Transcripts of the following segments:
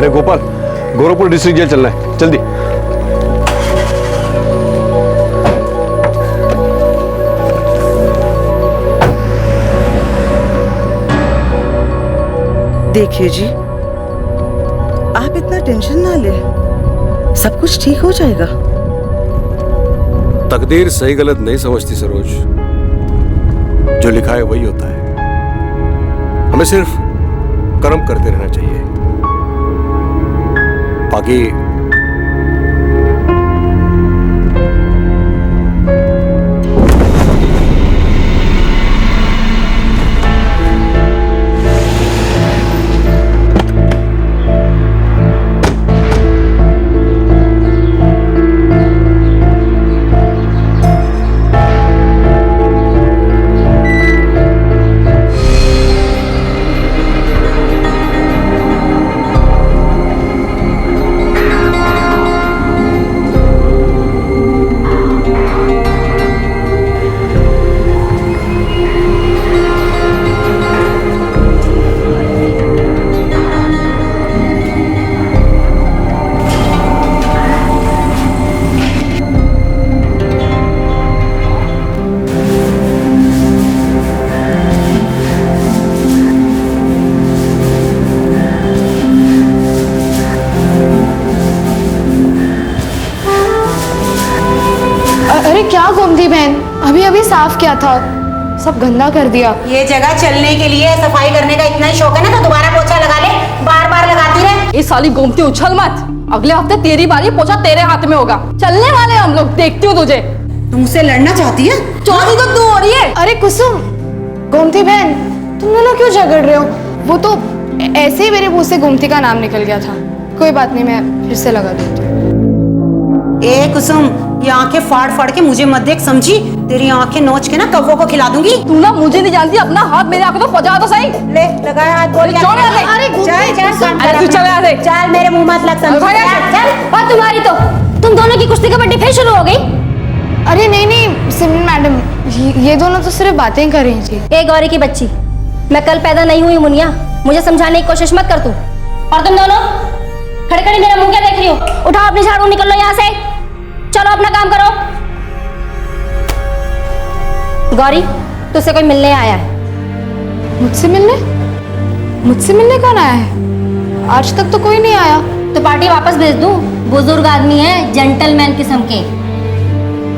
अरे Gopal, Gorakhpur district jail चलना है, जल्दी। देखिए जी, आप इतना टेंशन ना ले, सब कुछ ठीक हो जाएगा। तकदीर सही गलत नहीं समझती सरोज, जो लिखा है वही होता है। हमें सिर्फ कर्म करते रहना चाहिए, बाकी क्या गोमती बहन, अभी अभी साफ किया था, सब गंदा कर दिया। ये जगह चलने के लिए सफाई करने का इतना ही शौक है ना, तो दोबारा पोछा लगा ले, बार बार लगाती रहे। इस साली गोमती उछल मत, अगले हफ्ते तेरी बारी, पोछा तेरे हाथ में होगा। चलने वाले हम लोग, देखती हूँ तुझे। तुम मुझसे लड़ना चाहती है? चौधरी तो तू हो रही है। अरे कुसुम, गोमती बहन, तुम दोनों क्यों झगड़ रहे हो? वो तो ऐसे ही मेरे मुंह से गोमती का नाम निकल गया था। कोई बात नहीं, मैं फिर से लगा देती हूँ। ए कुसुम, ये आंखें फाड़ फाड़ के मुझे मत देख, समझी? तेरी आंखें नोच के ना कौवों को खिला दूंगी। तू ना मुझे नहीं जानती, अपना हाथ मेरे आंखों तो पहुंचा तो सही। ले लगाया हाथ, बोल क्या? अरे तू चले आ, चल मेरे मुंह मत लग, समझी? चल। और तुम्हारी तो, तुम दोनों की कुश्ती कबड्डी फिर शुरू हो गई। अरे नहीं नहीं सिमरन मैडम, ये दोनों तो सिर्फ बातें कर रही थी। ए गौरी की बच्ची, मैं कल पैदा नहीं हुई मुनिया, मुझे समझाने की कोशिश मत कर तू। और तुम दोनों खड़े खड़े मेरा मुंह क्या देख रही हो? उठाओ अपनी झाड़ू, निकल लो यहाँ से, चलो अपना काम करो। गौरी, तुझसे कोई मिलने आया है। मुझसे मिलने? मुझसे मिलने कौन आया है? आज तक तो कोई नहीं आया। तो पार्टी वापस भेज दूं? बुजुर्ग आदमी है, जेंटलमैन किस्म के।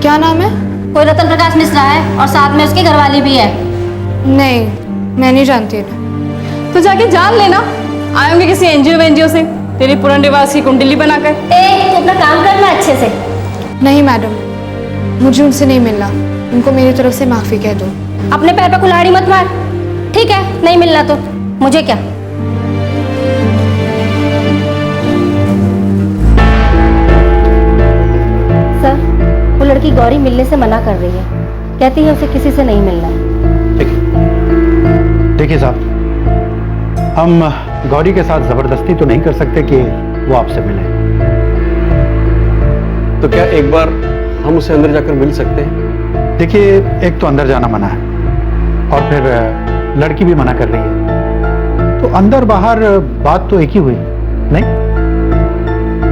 क्या नाम है? कोई रतन प्रकाश मिश्रा है, और साथ में उसकी घरवाली भी है। नहीं, मैं नहीं जानती इन्हें। तो जाके जान लेना, आए होंगे किसी एनजीओ से, तेरी पुनर्निवास की कुंडली बनाकर। तू अपना काम करना अच्छे से। नहीं मैडम, मुझे उनसे नहीं मिलना, उनको मेरी तरफ से माफी कह दो। अपने पैर पे कुल्हाड़ी मत मार, ठीक है? नहीं मिलना तो मुझे क्या। सर, वो लड़की गौरी मिलने से मना कर रही है, कहती है उसे किसी से नहीं मिलना है। देखिए साहब, हम गौरी के साथ जबरदस्ती तो नहीं कर सकते कि वो आपसे मिले। तो क्या एक बार हम उसे अंदर जाकर मिल सकते हैं? देखिए, एक तो अंदर जाना मना है, और फिर लड़की भी मना कर रही है, तो अंदर बाहर बात तो एक ही हुई नहीं।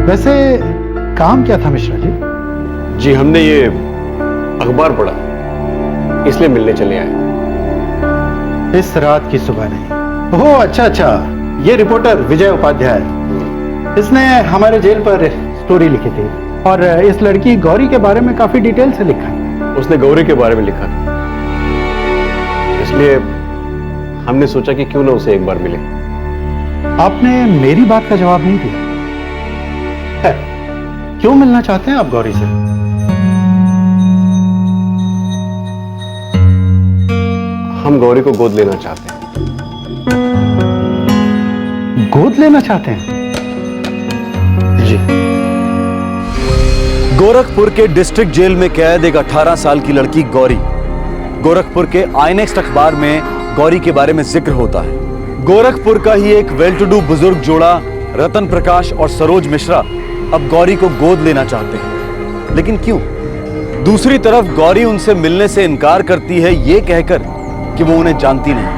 वैसे काम क्या था मिश्रा जी? जी, हमने ये अखबार पढ़ा, इसलिए मिलने चले आए। इस रात की सुबह नहीं। ओह अच्छा, ये रिपोर्टर विजय उपाध्याय, इसने हमारे जेल पर स्टोरी लिखी थी, और इस लड़की गौरी के बारे में काफी डिटेल से लिखा है। उसने गौरी के बारे में लिखा था, इसलिए हमने सोचा कि क्यों ना उसे एक बार मिले। आपने मेरी बात का जवाब नहीं दिया है। क्यों मिलना चाहते हैं आप गौरी से? हम गौरी को गोद लेना चाहते हैं। गोद लेना चाहते हैं? जी। गोरखपुर के डिस्ट्रिक्ट जेल में कैद एक 18 साल की लड़की गौरी। गोरखपुर के आई नेक्स्ट अखबार में गौरी के बारे में जिक्र होता है। गोरखपुर का ही एक वेल टू डू बुजुर्ग जोड़ा रतन प्रकाश और सरोज मिश्रा अब गौरी को गोद लेना चाहते हैं, लेकिन क्यों? दूसरी तरफ गौरी उनसे मिलने से इनकार करती है, ये कहकर कि वो उन्हें जानती नहीं।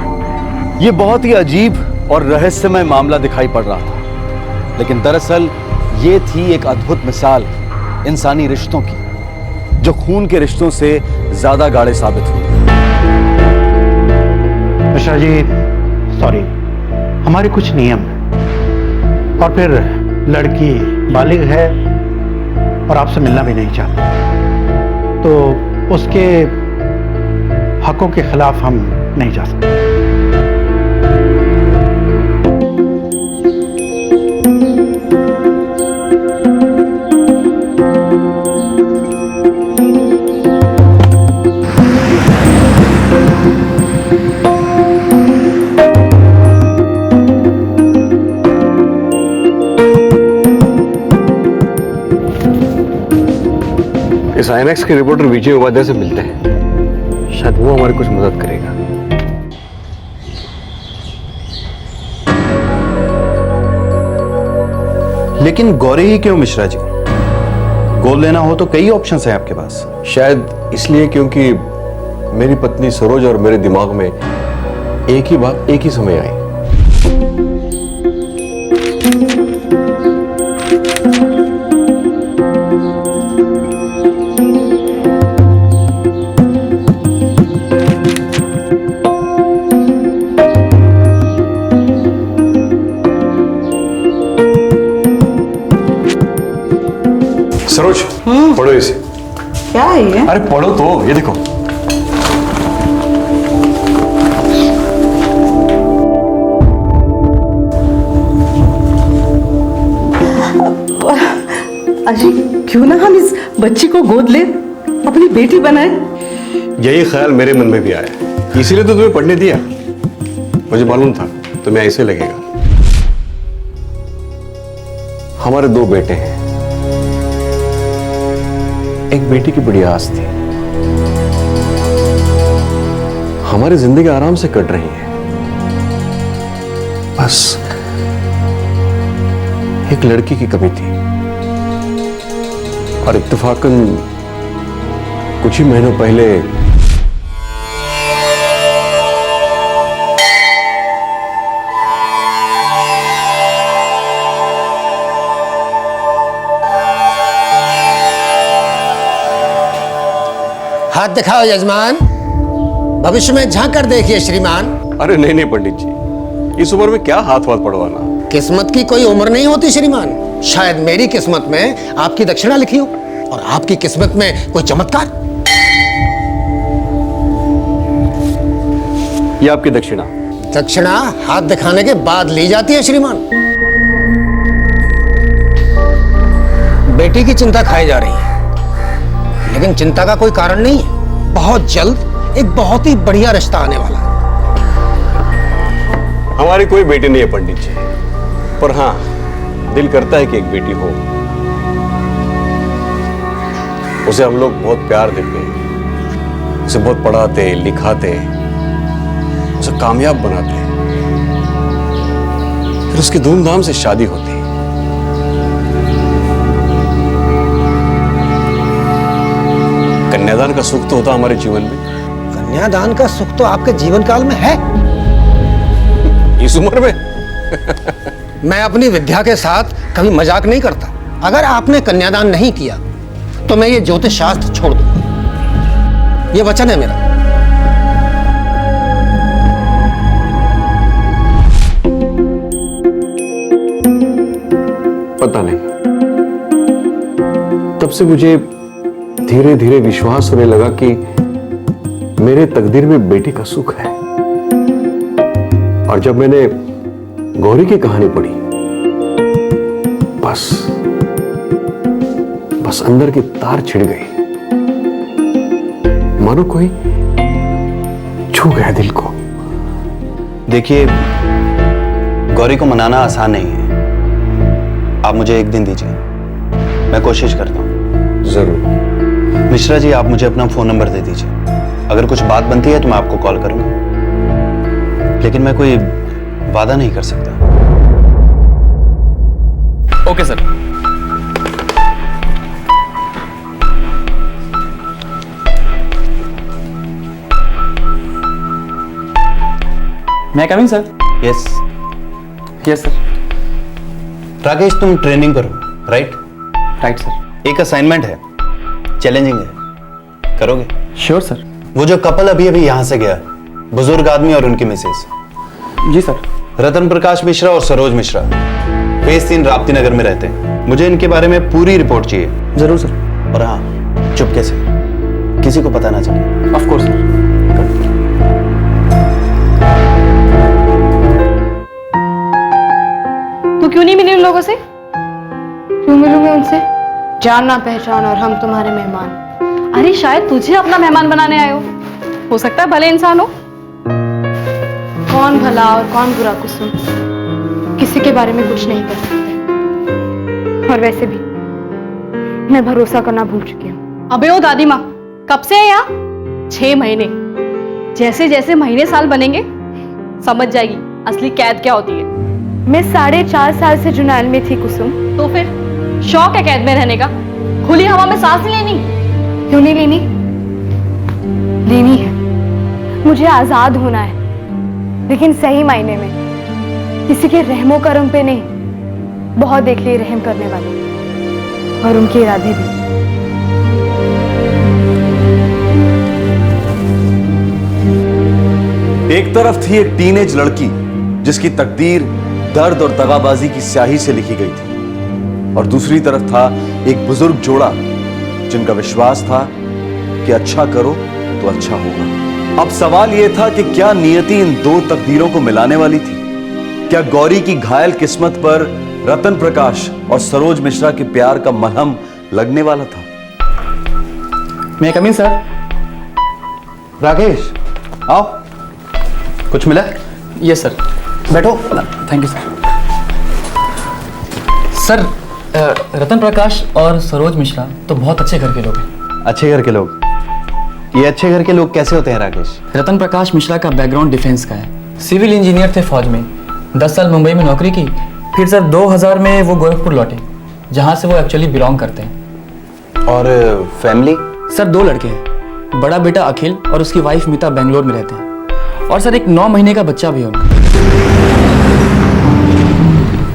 ये बहुत ही अजीब और रहस्यमय मामला दिखाई पड़ रहा था, लेकिन दरअसल ये थी एक अद्भुत मिसाल इंसानी रिश्तों की, जो खून के रिश्तों से ज्यादा गाढ़े साबित हुए। मिश्रा जी, सॉरी, हमारे कुछ नियम हैं। और फिर लड़की बालिग है और आपसे मिलना भी नहीं चाहती, तो उसके हकों के खिलाफ हम नहीं जा सकते। इस आईएनएक्स के रिपोर्टर विजय उपाध्याय से मिलते हैं, शायद वो हमारी कुछ मदद करेगा। लेकिन गौरी ही क्यों मिश्रा जी? गोद लेना हो तो कई ऑप्शंस हैं आपके पास। शायद इसलिए क्योंकि मेरी पत्नी सरोज और मेरे दिमाग में एक ही बात एक ही समय आई। सरोज, पढ़ो इसे। क्या है ये? अरे पढ़ो तो, ये देखो। अजी, क्यों ना हम इस बच्ची को गोद ले, अपनी बेटी बनाए? यही ख्याल मेरे मन में भी आया, इसीलिए तो तुम्हें पढ़ने दिया। मुझे मालूम था तुम्हें ऐसे लगेगा। हमारे 2 बेटे हैं, एक बेटी की बड़ी आस थी। हमारी जिंदगी आराम से कट रही है, बस एक लड़की की कमी थी। और इत्तेफाकन कुछ ही महीनों पहले हाथ दिखाओ यजमान, भविष्य में झांक कर देखिए श्रीमान। अरे नहीं नहीं पंडित जी, इस उम्र में क्या हाथ वाथ पड़वाना। किस्मत की कोई उम्र नहीं होती श्रीमान। शायद मेरी किस्मत में आपकी दक्षिणा लिखी हो और आपकी किस्मत में कोई चमत्कार। ये आपकी दक्षिणा। दक्षिणा हाथ दिखाने के बाद ली जाती है श्रीमान। बेटी की चिंता खाई जा रही है, लेकिन चिंता का कोई कारण नहीं है। बहुत जल्द एक बहुत ही बढ़िया रिश्ता आने वाला है। हमारी कोई बेटी नहीं है पंडित जी, पर हाँ दिल करता है कि एक बेटी हो। उसे हम लोग बहुत प्यार देते, उसे बहुत पढ़ाते लिखाते, उसे कामयाब बनाते, फिर उसकी धूमधाम से शादी होती। कन्यादान का सुख तो होता हमारे जीवन में। कन्यादान का सुख तो आपके जीवन काल में है। इस उम्र में मैं अपनी विद्या के साथ कभी मजाक नहीं करता। अगर आपने कन्यादान नहीं किया तो मैं ये ज्योतिष शास्त्र छोड़ दूंगा। ये वचन है मेरा। पता नहीं, तब से मुझे धीरे धीरे विश्वास होने लगा कि मेरे तकदीर में बेटी का सुख है। और जब मैंने गौरी की कहानी पढ़ी, बस अंदर की तार छिड़ गई, मानो कोई छू गया दिल को। देखिए, गौरी को मनाना आसान नहीं है। आप मुझे एक दिन दीजिए, मैं कोशिश करता हूं। जरूर। मिश्रा जी, आप मुझे अपना फोन नंबर दे दीजिए। अगर कुछ बात बनती है तो मैं आपको कॉल करूंगा, लेकिन मैं कोई वादा नहीं कर सकता। Okay sir. मैं coming sir? Yes. Yes sir. Rakesh, तुम ट्रेनिंग पर हो, राइट? Right sir. एक असाइनमेंट है, चैलेंजिंग है, करोगे? Sure sir. वो जो कपल अभी अभी यहां से गया, बुजुर्ग आदमी और उनकी मिसेस। जी सर। रतन प्रकाश मिश्रा और सरोज मिश्रा फेज 3 राप्ती नगर में रहते हैं। मुझे इनके बारे में पूरी रिपोर्ट चाहिए। जरूर सर। और हाँ, चुपके से, किसी को पता ना चले। Of course sir. तू क्यों नहीं मिली उन लोगों से? क्यों मिलूंगी उनसे? जानना पहचान और हम तुम्हारे मेहमान। अरे शायद तुझे अपना मेहमान बनाने आए हो सकता है भले इंसान हो। कौन भला और कौन बुरा कुसुम, किसी के बारे में कुछ नहीं कर सकते। और वैसे भी मैं भरोसा करना भूल चुकी हूँ। अबे ओ दादी माँ, कब से है यहाँ? 6 महीने। जैसे जैसे महीने साल बनेंगे समझ जाएगी असली कैद क्या होती है। मैं 4.5 साल से जुनैल में थी कुसुम। तो फिर शौक है कैद में रहने का? खुली हवा में सांस नहीं लेनी? क्यों नहीं लेनी? लेनी है। मुझे आजाद होना है, लेकिन सही मायने में, किसी के रहमो करम पे नहीं। बहुत देख लिए रहम करने वाले और उनके इरादे भी। एक तरफ थी एक टीनेज लड़की जिसकी तकदीर दर्द और दगाबाजी की स्याही से लिखी गई थी, और दूसरी तरफ था एक बुजुर्ग जोड़ा जिनका विश्वास था कि अच्छा करो तो अच्छा होगा। अब सवाल यह था कि क्या नियति इन दो तकदीरों को मिलाने वाली थी? क्या गौरी की घायल किस्मत पर रतन प्रकाश और सरोज मिश्रा के प्यार का मलहम लगने वाला था? मैं कम इन सर। राकेश, आओ। कुछ मिला? Yes sir. बैठो। Thank you sir. Sir, Ratan Prakash और सरोज मिश्रा तो बहुत अच्छे घर के लोग हैं। अच्छे घर के लोग? ये अच्छे घर के लोग कैसे होते हैं राकेश? रतन प्रकाश मिश्रा का बैकग्राउंड डिफेंस का है। सिविल इंजीनियर थे फौज में, 10 साल मुंबई में नौकरी की, फिर सर 2000 में वो गोरखपुर लौटे, जहाँ से वो एक्चुअली बिलोंग करते हैं। और फैमिली? सर 2 लड़के हैं, बड़ा बेटा अखिल और उसकी वाइफ मीता बेंगलोर में रहते हैं, और सर एक 9 महीने का बच्चा भी है उनका।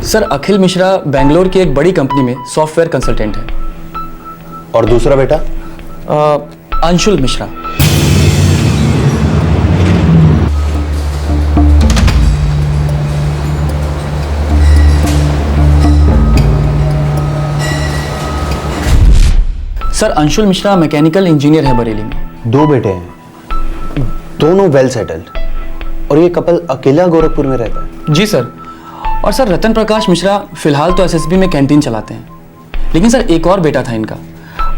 सर अखिल मिश्रा बेंगलोर की एक बड़ी कंपनी में सॉफ्टवेयर कंसल्टेंट है। और दूसरा बेटा? Anshul Mishra. Sir Anshul Mishra mechanical engineer है बरेली में। 2 बेटे हैं, दोनों वेल सेटल्ड, और ये कपल अकेला गोरखपुर में रहता है? जी सर। और सर रतन प्रकाश मिश्रा फिलहाल तो एसएसबी में कैंटीन चलाते हैं, लेकिन सर एक और बेटा था इनका,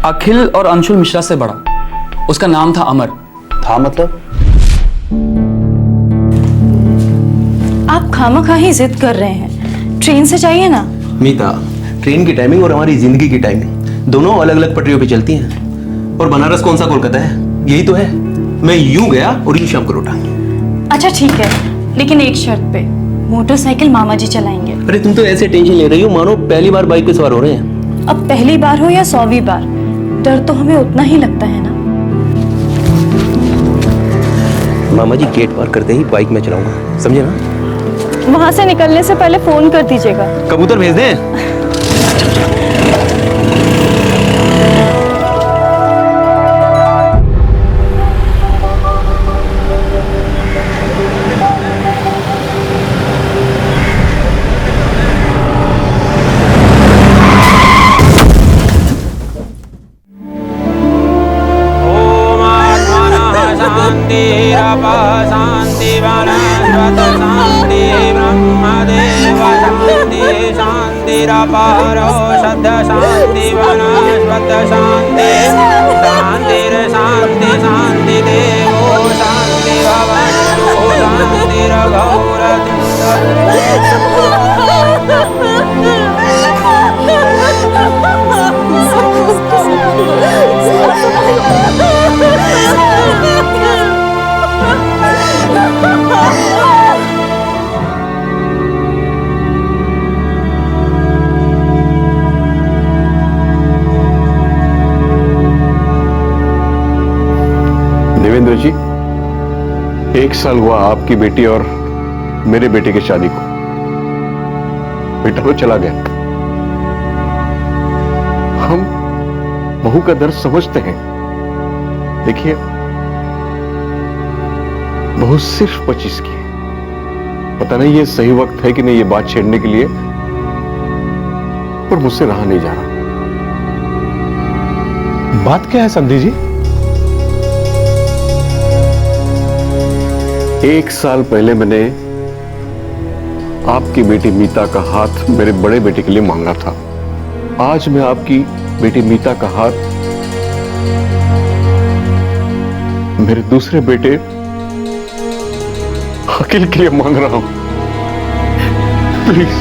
अखिल और अंशुल मिश्रा से बड़ा, उसका नाम था अमर। था मतलब? आप खामखा ही जिद कर रहे हैं, ट्रेन से चाहिए ना। मीता, ट्रेन की टाइमिंग और हमारी जिंदगी की टाइमिंग दोनों अलग अलग पटरियों पे चलती हैं। और बनारस कौन सा कोलकाता है? यही तो है। मैं यूं गया और यूं शाम को लौटा। अच्छा ठीक है, लेकिन एक शर्त पे, मोटरसाइकिल मामा जी चलाएंगे। अरे तुम तो ऐसे टेंशन ले रही हो मानो पहली बार बाइक पे सवार हो रहे हैं। अब पहली बार हो या 100वीं बार, डर तो हमें उतना ही लगता है ना। मामा जी गेट पार करते ही बाइक में चलाऊंगा, समझे ना? वहां से निकलने से पहले फोन कर दीजिएगा। कबूतर भेज दें? देवेंद्र जी, 1 साल हुआ आपकी बेटी और मेरे बेटे की शादी को। बेटा तो चला गया, हम बहू का दर्द समझते हैं। देखिए, बहू सिर्फ 25 की है। पता नहीं ये सही वक्त है कि नहीं ये बात छेड़ने के लिए, पर मुझसे रहा नहीं जा रहा। बात क्या है संधि जी? 1 साल पहले मैंने आपकी बेटी मीता का हाथ मेरे बड़े बेटे के लिए मांगा था। आज मैं आपकी बेटी मीता का हाथ मेरे दूसरे बेटे अखिल के लिए मांग रहा हूं। प्लीज।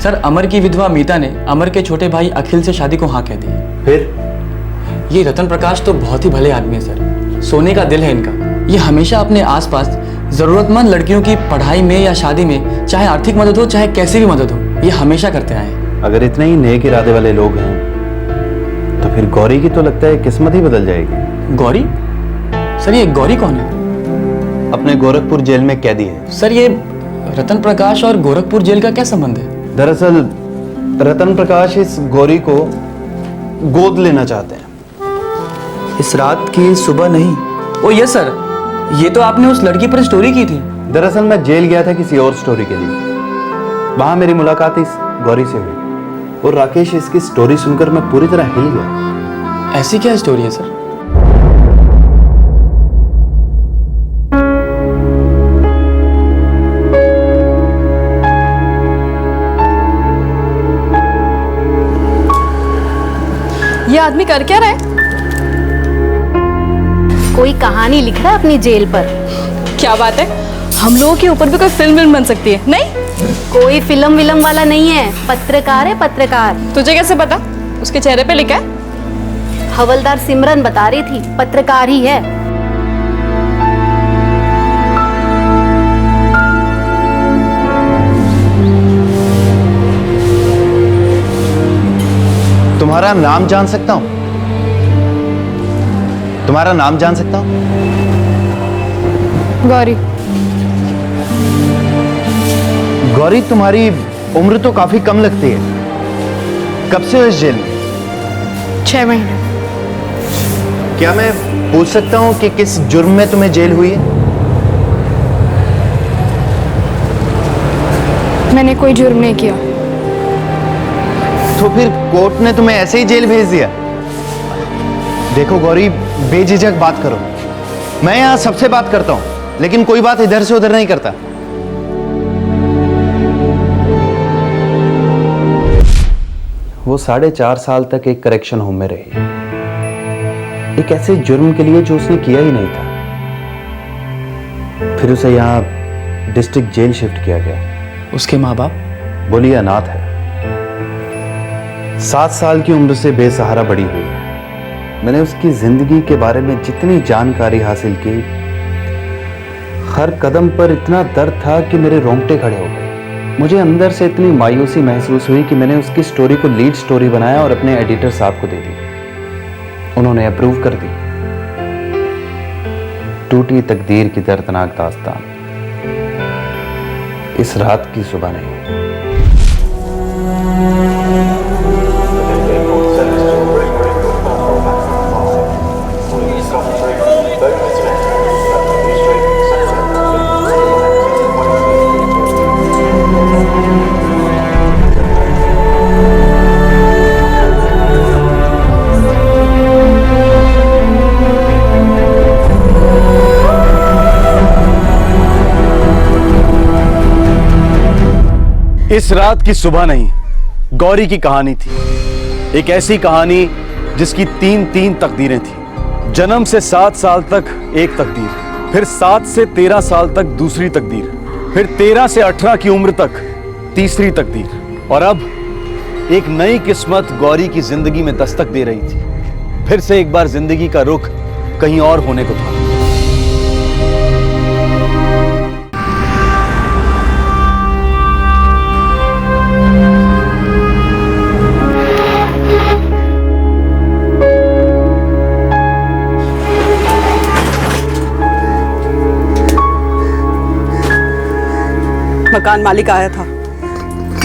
सर, अमर की विधवा मीता ने अमर के छोटे भाई अखिल से शादी को हाँ कह दी। फिर ये रतन प्रकाश तो बहुत ही भले आदमी है सर, सोने का दिल है इनका। ये हमेशा अपने आसपास जरूरतमंद लड़कियों की पढ़ाई में या शादी में, चाहे आर्थिक मदद हो चाहे कैसी भी मदद हो, ये हमेशा करते आए हैं। अगर इतने ही नेक इरादे वाले लोग हैं तो फिर गौरी की तो लगता है किस्मत ही बदल जाएगी। गौरी? सर, ये गौरी कौन है? अपने गोरखपुर जेल में कैदी है। सर, ये रतन प्रकाश और गोरखपुर जेल का क्या संबंध है? दरअसल रतन प्रकाश इस गौरी को गोद लेना चाहते हैं। इस रात की सुबह नहीं। ओ यस सर, ये तो आपने उस लड़की पर स्टोरी की थी। दरअसल मैं जेल गया था किसी और स्टोरी के लिए। वहां मेरी मुलाकात इस गौरी से हुई और राकेश, इसकी स्टोरी सुनकर मैं पूरी तरह हिल गया। ऐसी क्या स्टोरी है सर? ये आदमी कर क्या रहा है? कोई कहानी लिख रहा है अपनी जेल पर। क्या बात है, हम लोगों के ऊपर भी कोई फिल्म बन सकती है। नहीं, कोई फिल्म विलम वाला नहीं है, पत्रकार है, पत्रकार। तुझे कैसे पता? उसके चेहरे पे लिखा है। हवलदार सिमरन बता रही थी, पत्रकार ही है। तुम्हारा नाम जान सकता हूं? तुम्हारा नाम जान सकता हूं? गौरी। गौरी, तुम्हारी उम्र तो काफी कम लगती है। कब से हो इस जेल में? 6 महीने। क्या मैं पूछ सकता हूं कि किस जुर्म में तुम्हें जेल हुई है? मैंने कोई जुर्म नहीं किया। तो फिर कोर्ट ने तुम्हें ऐसे ही जेल भेज दिया? देखो गौरी, बेझिझक बात करो। मैं यहां सबसे बात करता हूं, लेकिन कोई बात इधर से उधर नहीं करता। वो 4.5 साल तक एक करेक्शन होम में रही, एक ऐसे जुर्म के लिए जो उसने किया ही नहीं था। फिर उसे यहां डिस्ट्रिक्ट जेल शिफ्ट किया गया। उसके माँ बाप? बोली अनाथ है। 7 साल की उम्र से बेसहारा बड़ी हुई है। मैंने उसकी जिंदगी के बारे में जितनी जानकारी हासिल की, हर कदम पर इतना दर्द था कि मेरे रोंगटे खड़े हो गए। मुझे अंदर से इतनी मायूसी महसूस हुई कि मैंने उसकी स्टोरी को लीड स्टोरी बनाया और अपने एडिटर साहब को दे दी। उन्होंने अप्रूव कर दी। टूटी तकदीर की दर्दनाक दास्तान इस रात की सुबह नहीं। इस रात की सुबह नहीं, गौरी की कहानी थी। एक ऐसी कहानी जिसकी 3 तकदीरें थी। जन्म से 7 साल तक एक तकदीर, फिर 7 से 13 साल तक दूसरी तकदीर, फिर 13 से 18 की उम्र तक तीसरी तकदीर, और अब एक नई किस्मत गौरी की जिंदगी में दस्तक दे रही थी। फिर से एक बार जिंदगी का रुख कहीं और होने को था। मकान मालिक आया था,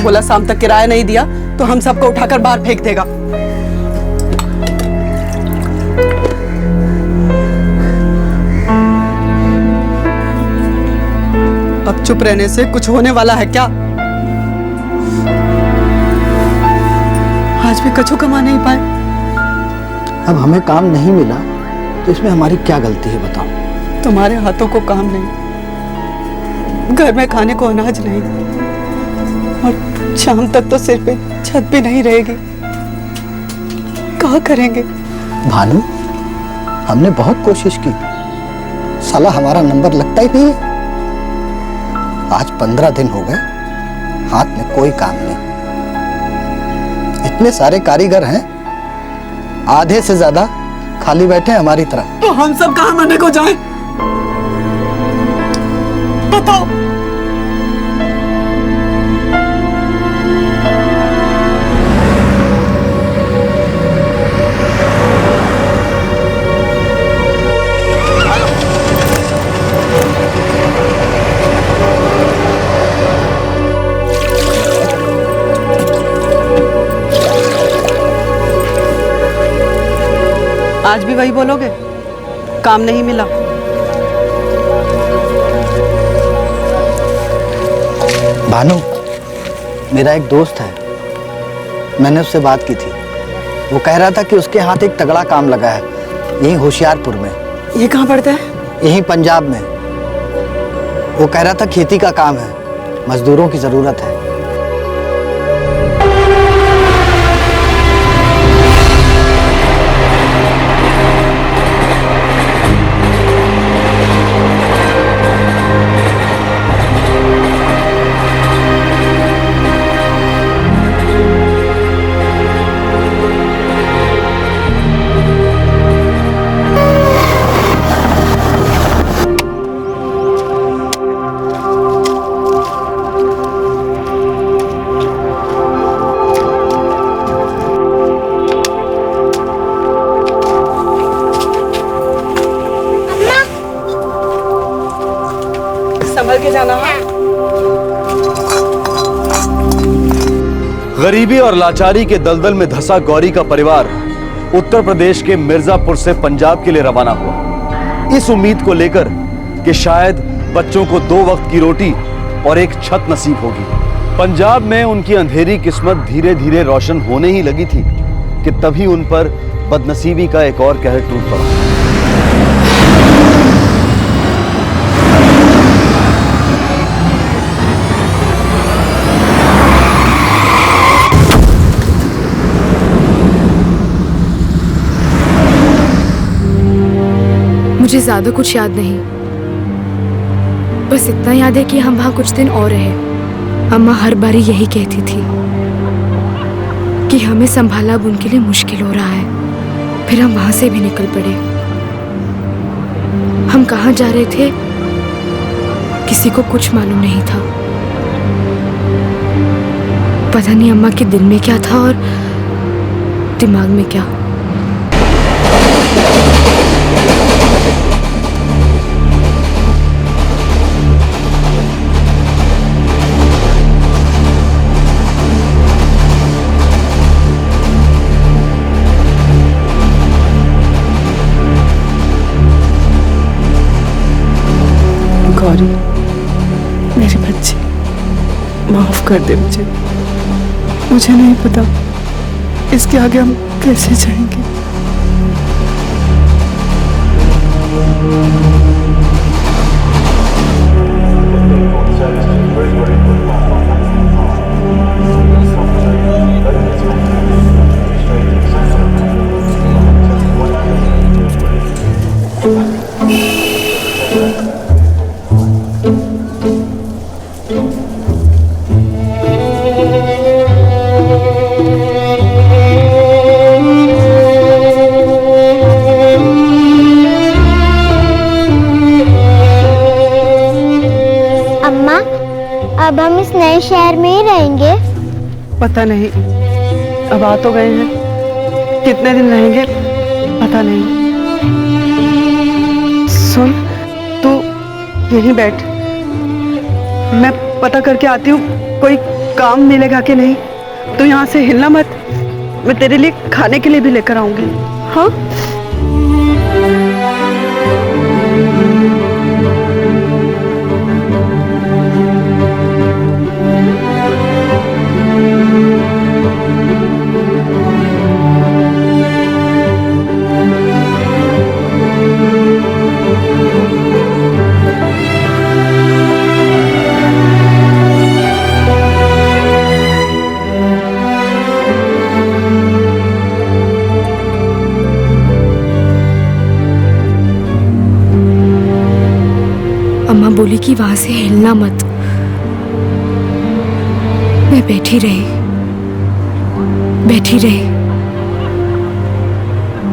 बोला शाम तक किराया नहीं दिया तो हम सबको उठाकर बाहर फेंक देगा। अब चुप रहने से कुछ होने वाला है क्या? आज भी कछु कमा नहीं पाए। अब हमें काम नहीं मिला तो इसमें हमारी क्या गलती है बताओ? तुम्हारे हाथों को काम नहीं, घर में खाने को अनाज नहीं, और शाम तक तो सिर पे छत भी नहीं रहेगी। क्या करेंगे? भानु, हमने बहुत कोशिश की, साला हमारा नंबर लगता ही नहीं है। आज 15 दिन हो गए, हाथ में कोई काम नहीं। इतने सारे कारीगर हैं, आधे से ज्यादा खाली बैठे हैं हमारी तरह। तो हम सब कहां मरने को जाएं? बताओ। आज भी वही बोलोगे? काम नहीं मिला? भानु, मेरा एक दोस्त है, मैंने उससे बात की थी। वो कह रहा था कि उसके हाथ एक तगड़ा काम लगा है, यहीं होशियारपुर में। ये कहाँ पड़ता है? यहीं पंजाब में। वो कह रहा था खेती का काम है, मजदूरों की जरूरत है। संभल के जाना है। गरीबी और लाचारी के दलदल में धंसा गौरी का परिवार उत्तर प्रदेश के मिर्जापुर से पंजाब के लिए रवाना हुआ, इस उम्मीद को लेकर कि शायद बच्चों को 2 वक्त की रोटी और एक छत नसीब होगी। पंजाब में उनकी अंधेरी किस्मत धीरे धीरे रोशन होने ही लगी थी कि तभी उन पर बदनसीबी का एक और कहर टूट पड़ा। मुझे ज्यादा कुछ याद नहीं, बस इतना याद है कि हम वहां कुछ दिन और रहे। अम्मा हर बारी यही कहती थी कि हमें संभाला अब उनके लिए मुश्किल हो रहा है। फिर हम वहां से भी निकल पड़े। हम कहाँ जा रहे थे किसी को कुछ मालूम नहीं था। पता नहीं अम्मा के दिल में क्या था और दिमाग में क्या। गौरी, मेरी बच्ची, माफ कर दे मुझे। मुझे नहीं पता इसके आगे हम कैसे जाएंगे। अब हम इस नए शहर में ही रहेंगे? पता नहीं, अब आ तो गए हैं, कितने दिन रहेंगे पता नहीं। सुन, तू यहीं बैठ, मैं पता करके आती हूँ कोई काम मिलेगा कि नहीं, तो यहाँ से हिलना मत। मैं तेरे लिए खाने के लिए भी लेकर आऊंगी। हाँ अम्मा बोली कि वहां से हिलना मत। मैं बैठी रही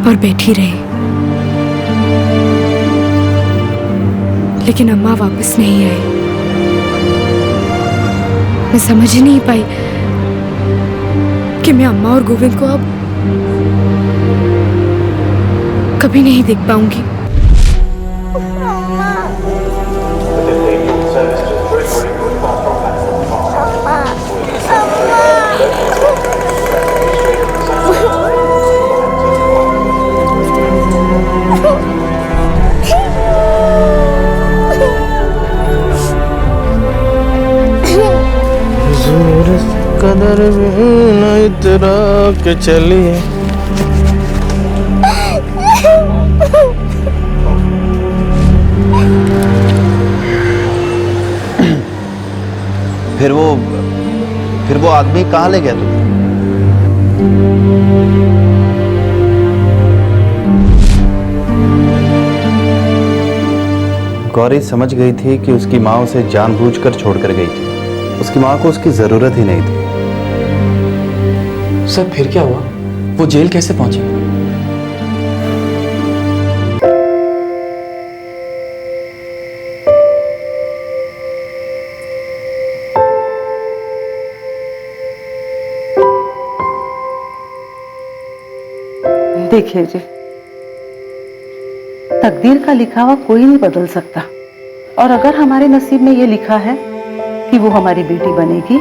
और बैठी रही, लेकिन अम्मा वापस नहीं आई। मैं समझ ही नहीं पाई कि मैं अम्मा और गोविंद को अब कभी नहीं देख पाऊंगी। कदर भी नहीं तेरा के चलिए। फिर वो आदमी कहाँ ले गया तू? गौरी समझ गई थी कि उसकी माँ उसे जानबूझकर छोड़कर गई थी। उसकी माँ को उसकी जरूरत ही नहीं थी। सर फिर क्या हुआ? वो जेल कैसे पहुंची? देखिए जी, तकदीर का लिखा हुआ कोई नहीं बदल सकता, और अगर हमारे नसीब में ये लिखा है कि वो हमारी बेटी बनेगी,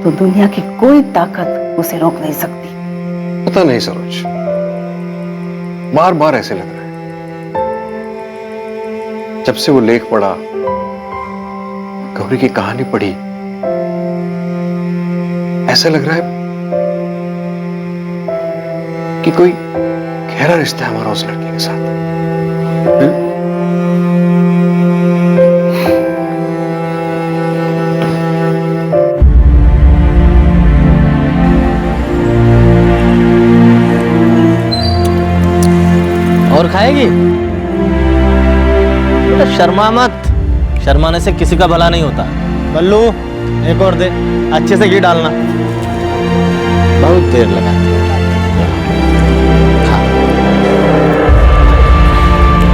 तो दुनिया की कोई ताकत उसे रोक नहीं सकती। पता नहीं सरोज, बार बार ऐसे लग रहा है, जब से वो लेख पढ़ा, गौरी की कहानी पढ़ी, ऐसा लग रहा है कि कोई गहरा रिश्ता है हमारा उस लड़की के साथ। और खाएगी? बेटा शर्मा मत, शर्माने से किसी का भला नहीं होता। बल्लू एक और दे, अच्छे से घी डालना, बहुत देर लगाती है।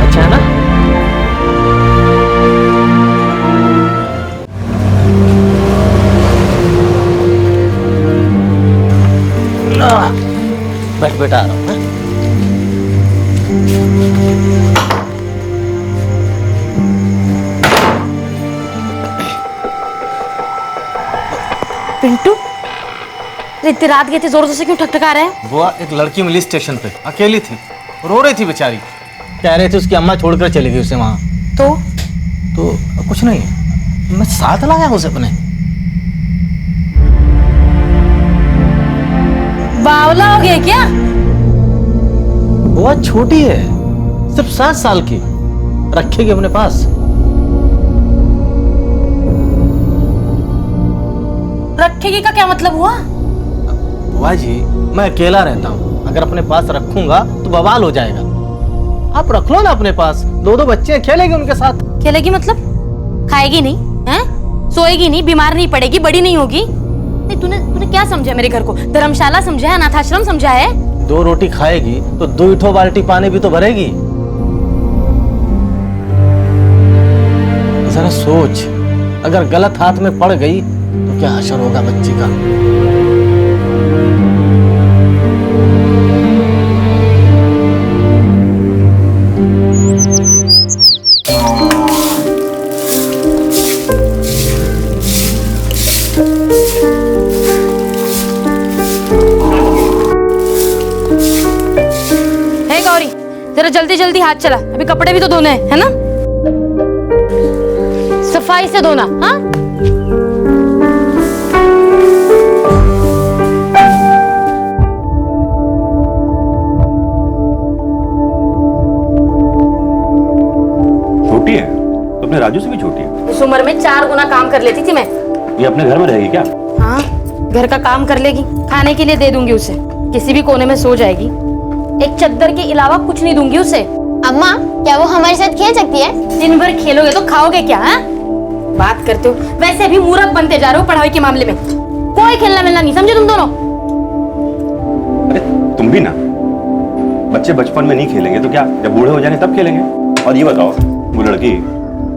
अच्छा है ना? बैठ बेटा, आ रहा हूँ। पिंटू, इतनी रात गए थे, जोर जोर से क्यों ठकठका रहे हैं? बुआ एक लड़की मिली स्टेशन पे, अकेली थी, रो रही थी बेचारी। कह रहे थे उसकी अम्मा छोड़कर चली गई उसे वहां। तो कुछ नहीं, मैं साथ लाया उसे अपने। बावला हो गया क्या? बुआ छोटी है, सिर्फ 7 साल की, रखेगी अपने पास। रखेगी का क्या मतलब हुआ? बुआ जी मैं अकेला रहता हूँ, अगर अपने पास रखूंगा तो बवाल हो जाएगा। आप रख लो ना अपने पास, 2 बच्चे खेलेगी उनके साथ। खेलेगी मतलब? खाएगी नहीं हैं? सोएगी नहीं, बीमार नहीं पड़ेगी, बड़ी नहीं होगी? नहीं, तूने क्या समझा मेरे घर को? धर्मशाला समझा है, अनाथाश्रम समझा है? 2 रोटी खाएगी तो 2 बाल्टी पानी भी तो भरेगी। जरा सोच, अगर गलत हाथ में पड़ गई तो क्या असर होगा बच्ची का? जल्दी जल्दी हाथ चला, अभी कपड़े भी तो धोने हैं, है ना? सफाई से धोना, हाँ? छोटी है तो अपने राजू से भी छोटी है। इस उम्र में 4 गुना काम कर लेती थी मैं। ये अपने घर में रहेगी क्या? हाँ, घर का काम कर लेगी, खाने के लिए दे दूंगी उसे, किसी भी कोने में सो जाएगी, एक चद्दर के अलावा कुछ नहीं दूंगी उसे। अम्मा, क्या वो हमारे साथ खेल सकती है? दिन भर खेलोगे तो खाओगे क्या? हाँ, बात करते हो, वैसे भी मूर्ख बनते जा रहे हो पढ़ाई के मामले में। कोई खेलना मिलना नहीं, समझे तुम दोनों? अरे तुम भी ना, बच्चे बचपन में नहीं खेलेंगे तो क्या जब बूढ़े हो जाएंगे तब खेलेंगे? और ये बताओ, वो लड़की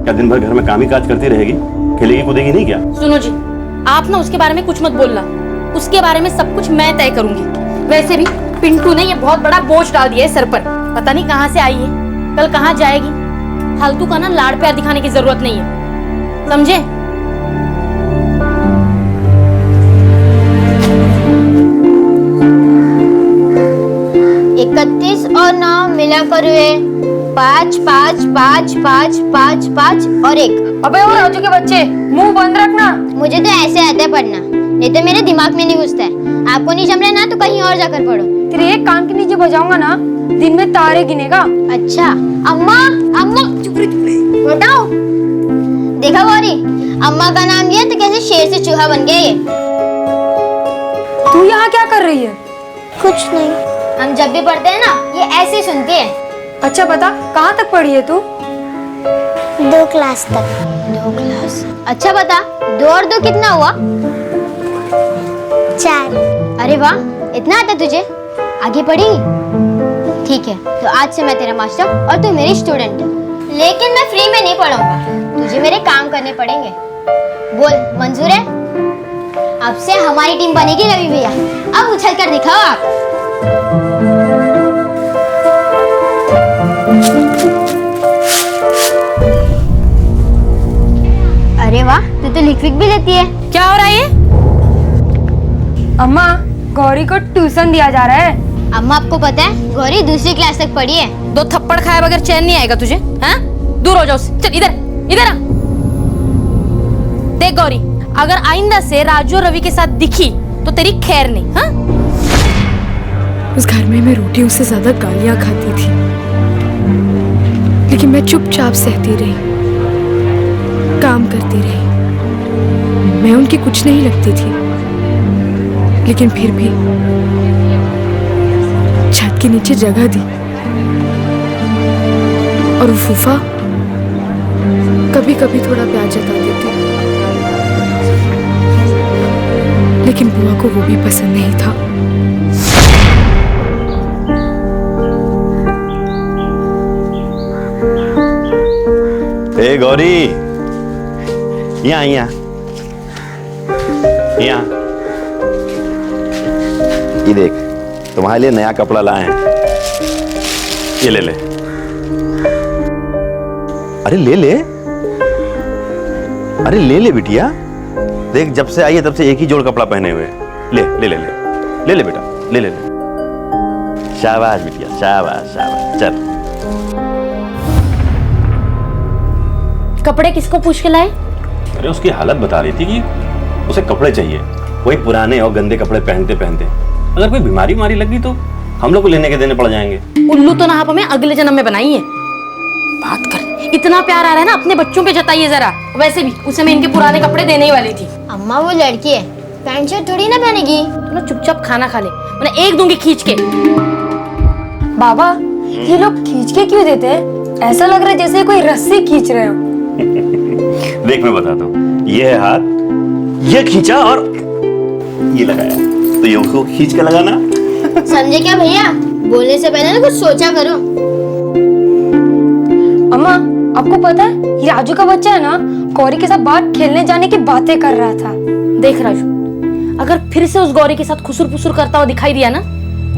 क्या दिन भर घर में काम ही काज करती रहेगी, खेलेगी कूदेगी नहीं क्या? सुनो जी, आप ना उसके बारे में कुछ मत बोलना, उसके बारे में सब कुछ मैं तय करूंगी। वैसे भी पिंटू ने ये बहुत बड़ा बोझ डाल दिया है सर पर, पता नहीं कहाँ से आई है, कल कहाँ जाएगी। फालतू का ना लाड़ प्यार दिखाने की जरूरत नहीं है, समझे? 31 और 9 मिला कर हुए 5 5 5 5 5 5 और 1। अबे वो राजू के बच्चे, मुंह बंद रखना। मुझे तो ऐसे आता है पढ़ना, नहीं तो मेरे दिमाग में नहीं घुसता है। आपको नहीं जम रहा ना तो कहीं और जाकर पढ़ो। तेरे एक कान के नीचे बजाऊंगा ना, दिन में तारे गिनेगा। अच्छा अम्मा, अम्मा चुप रही, बताओ। देखा गौरी, अम्मा का नाम लिया तो कैसे शेर से चूहा बन गया ये। तू यहाँ क्या कर रही है? कुछ नहीं, हम जब भी पढ़ते हैं ना ये ऐसे ही सुनती है। अच्छा बता, कहाँ तक पढ़ी है तू? 2 क्लास तक। 2 क्लास? अच्छा बता, 2 और 2 कितना हुआ? 4। अरे वाह, इतना आता तुझे, आगे पढ़ी? ठीक है, तो आज से मैं तेरा मास्टर और तू मेरी स्टूडेंट। लेकिन मैं फ्री में नहीं पढ़ूंगा, तुझे मेरे काम करने पड़ेंगे। बोल, मंजूर है? अब से हमारी टीम बनेगी रवि भैया, अब उछल कर दिखाओ आप। अरे वाह, तू तो लिख भी लेती है। क्या हो रहा है? अम्मा, गौरी को ट्यूशन दिया जा रहा है। अम्मा आपको पता है गौरी दूसरी क्लास तक पढ़ी है। 2 थप्पड़ खाए बगैर चैन नहीं आएगा तुझे, हाँ? दूर हो जाओ, चल इधर इधर आ। देख गौरी, अगर आइंदा से राजू और रवि के साथ दिखी तो तेरी खैर नहीं, हाँ? उस घर में मैं रोटियों से ज्यादा गालियां खाती थी, लेकिन मैं चुपचाप सहती रही, काम करती रही। मैं उनकी कुछ नहीं लगती थी, लेकिन फिर भी छत के नीचे जगह दी। और वो फूफा कभी कभी थोड़ा प्यार जता देती, लेकिन बुआ को वो भी पसंद नहीं था। ए गौरी, यहाँ यहाँ यहाँ, ये देख, तुम्हारे लिए नया कपड़ा लाए हैं, ये ले ले। अरे ले ले, अरे ले ले बिटिया, देख जब से आई है तब से एक ही जोड़ कपड़ा पहने हुए। ले ले ले ले ले ले बेटा, ले ले ले। शाबाश बिटिया, शाबाश शाबाश। चल, कपड़े किसको पूछ के लाए? अरे उसकी हालत बता रही थी कि उसे कपड़े चाहिए, वही पुराने और गंदे कपड़े पहनते पहनते अगर कोई बीमारी मारी लगी तो हम लोग को लेने के देने पड़ जाएंगे। उल्लू तो ना आप हमें अगले जन्म में बनाई है। बात कर, इतना प्यार आ रहा है ना अपने बच्चों पे जताइए जरा। वैसे भी उसे मैं इनके पुराने कपड़े देने ही वाली थी। अम्मा वो लड़की है, पैंट शर्ट थोड़ी ना पहनेगी। तो ना चुपचाप खाना खा ले, मैंने एक दूंगी खींच के। बाबा, ये लोग खींच के क्यों देते हैं? ऐसा लग रहा है जैसे कोई रस्सी खींच रहे हो। देख मैं बताता हूँ, ये है हाथ, ये खींचा और ये लगाया, तो ये उसको खींच के लगाना। समझे क्या भैया? बोलने से पहले ना कुछ सोचा करो। अम्मा, आपको पता है ये राजू का बच्चा है ना, गौरी के साथ बाहर खेलने जाने की बातें कर रहा था। देख राजू, अगर फिर से उस गौरी के साथ खुसुर पुसुर करता हुआ दिखाई दिया ना,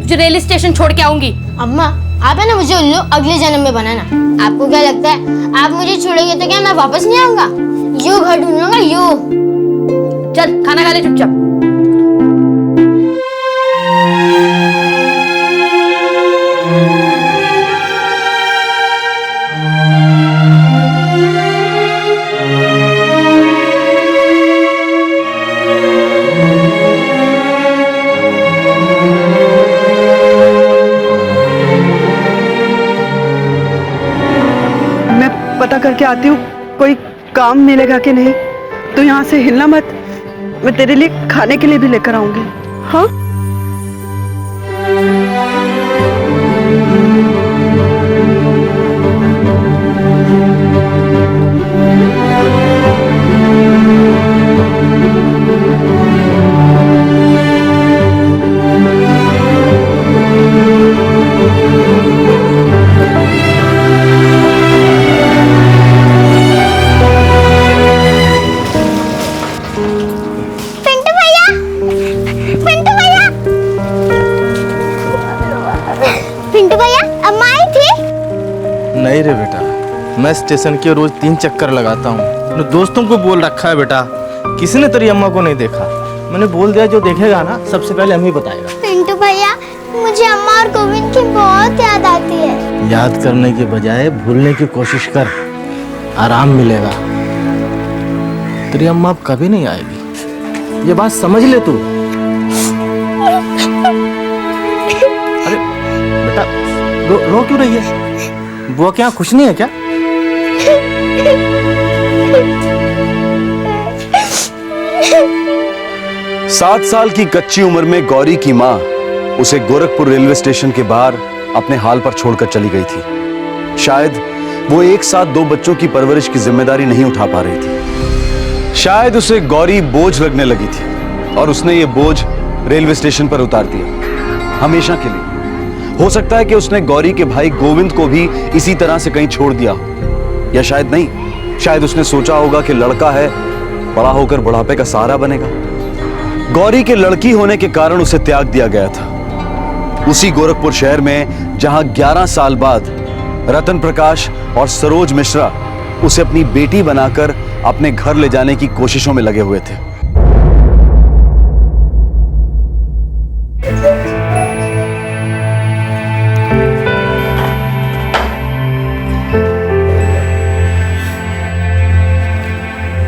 तुझे रेल स्टेशन छोड़ के आऊंगी। अम्मा, आप है ना मुझे उल्लू अगले जन्म में बनाना। आपको क्या लगता है आप मुझे छोड़ोगे तो क्या मैं वापस नहीं आऊंगा? यू घर ढूंढ लूंगा, यू। चल खाना खा ले चुपचाप। पता करके आती हूँ कोई काम मिलेगा कि नहीं। तो यहाँ से हिलना मत, मैं तेरे लिए खाने के लिए भी लेकर आऊंगी। हाँ नहीं रे बेटा, मैं स्टेशन के रोज 3 चक्कर लगाता हूँ। अपने दोस्तों को बोल रखा है बेटा, किसी ने तेरी अम्मा को नहीं देखा। मैंने बोल दिया जो देखेगा ना सबसे पहले हम ही बताएगा। पिंटू भैया, मुझे अम्मा और गोविंद की बहुत याद आती है। याद करने के बजाय भूलने की कोशिश कर, आराम मिलेगा। तेरी अम्मा अब कभी नहीं आएगी, ये बात समझ ले तू। अरे बेटा, रो क्यों रही है? बुआ क्या खुश नहीं है क्या? सात साल की कच्ची उम्र में गौरी की मां उसे गोरखपुर रेलवे स्टेशन के बाहर अपने हाल पर छोड़कर चली गई थी। शायद वो एक साथ 2 बच्चों की परवरिश की जिम्मेदारी नहीं उठा पा रही थी। शायद उसे गौरी बोझ लगने लगी थी और उसने ये बोझ रेलवे स्टेशन पर उतार दिया, हमेशा के लिए। हो सकता है कि उसने गौरी के भाई गोविंद को भी इसी तरह से कहीं छोड़ दिया हो, या शायद नहीं, शायद उसने सोचा होगा कि लड़का है, बड़ा होकर बुढ़ापे का सहारा बनेगा। गौरी के लड़की होने के कारण उसे त्याग दिया गया था, उसी गोरखपुर शहर में जहां 11 साल बाद रतन प्रकाश और सरोज मिश्रा उसे अपनी बेटी बनाकर अपने घर ले जाने की कोशिशों में लगे हुए थे।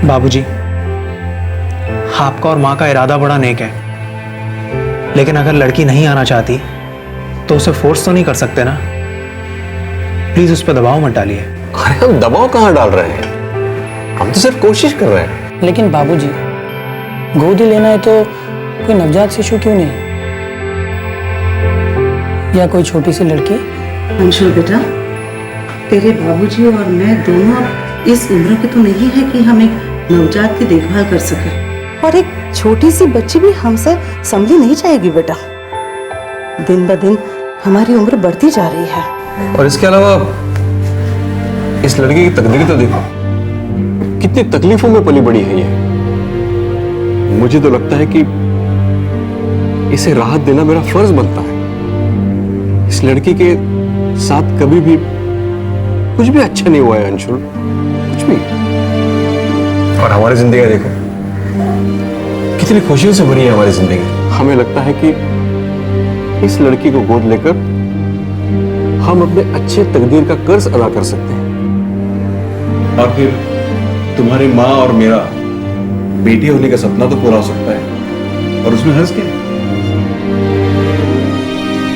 बाबूजी, आपका और माँ का इरादा बड़ा नेक है, लेकिन अगर लड़की नहीं आना चाहती तो उसे फोर्स तो नहीं कर सकते ना। प्लीज उस पर दबाव मत डालिए। अरे हम दबाव कहाँ डाल रहे हैं, हम तो सिर्फ कोशिश कर रहे हैं। लेकिन बाबूजी, गोदी लेना है तो कोई नवजात शिशु क्यों नहीं, या कोई छोटी सी लड़की? अंशुल बेटा, तेरे बाबूजी और मैं दोनों इस उम्र के तो नहीं है कि हम एक नवजात की देखभाल कर सके, और एक छोटी सी बच्ची भी हमसे संभली नहीं जाएगी बेटा। दिन ब दिन हमारी उम्र बढ़ती जा रही है। और इसके अलावा इस लड़की की तकदीर तो देखो, कितनी तकलीफों में पली बड़ी है ये। मुझे तो लगता है कि इसे राहत देना मेरा फर्ज बनता है। इस लड़की के साथ कभी भी कुछ भी अच्छा नहीं हुआ है अंशुल, कुछ भी। और हमारी जिंदगी देखो, कितनी खुशियों से भरी है हमारी जिंदगी। हमें लगता है कि इस लड़की को गोद लेकर हम अपने अच्छे तकदीर का कर्ज अदा कर सकते हैं, और फिर तुम्हारी माँ और मेरा बेटी होने का सपना तो पूरा हो सकता है। और उसमें हर्ष क्या है?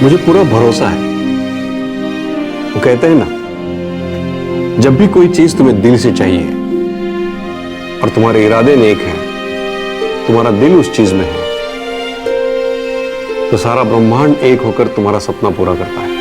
मुझे पूरा भरोसा है। वो कहते हैं ना, जब भी कोई चीज तुम्हें दिल से चाहिए और तुम्हारे इरादे नेक हैं, तुम्हारा दिल उस चीज में है, तो सारा ब्रह्मांड एक होकर तुम्हारा सपना पूरा करता है।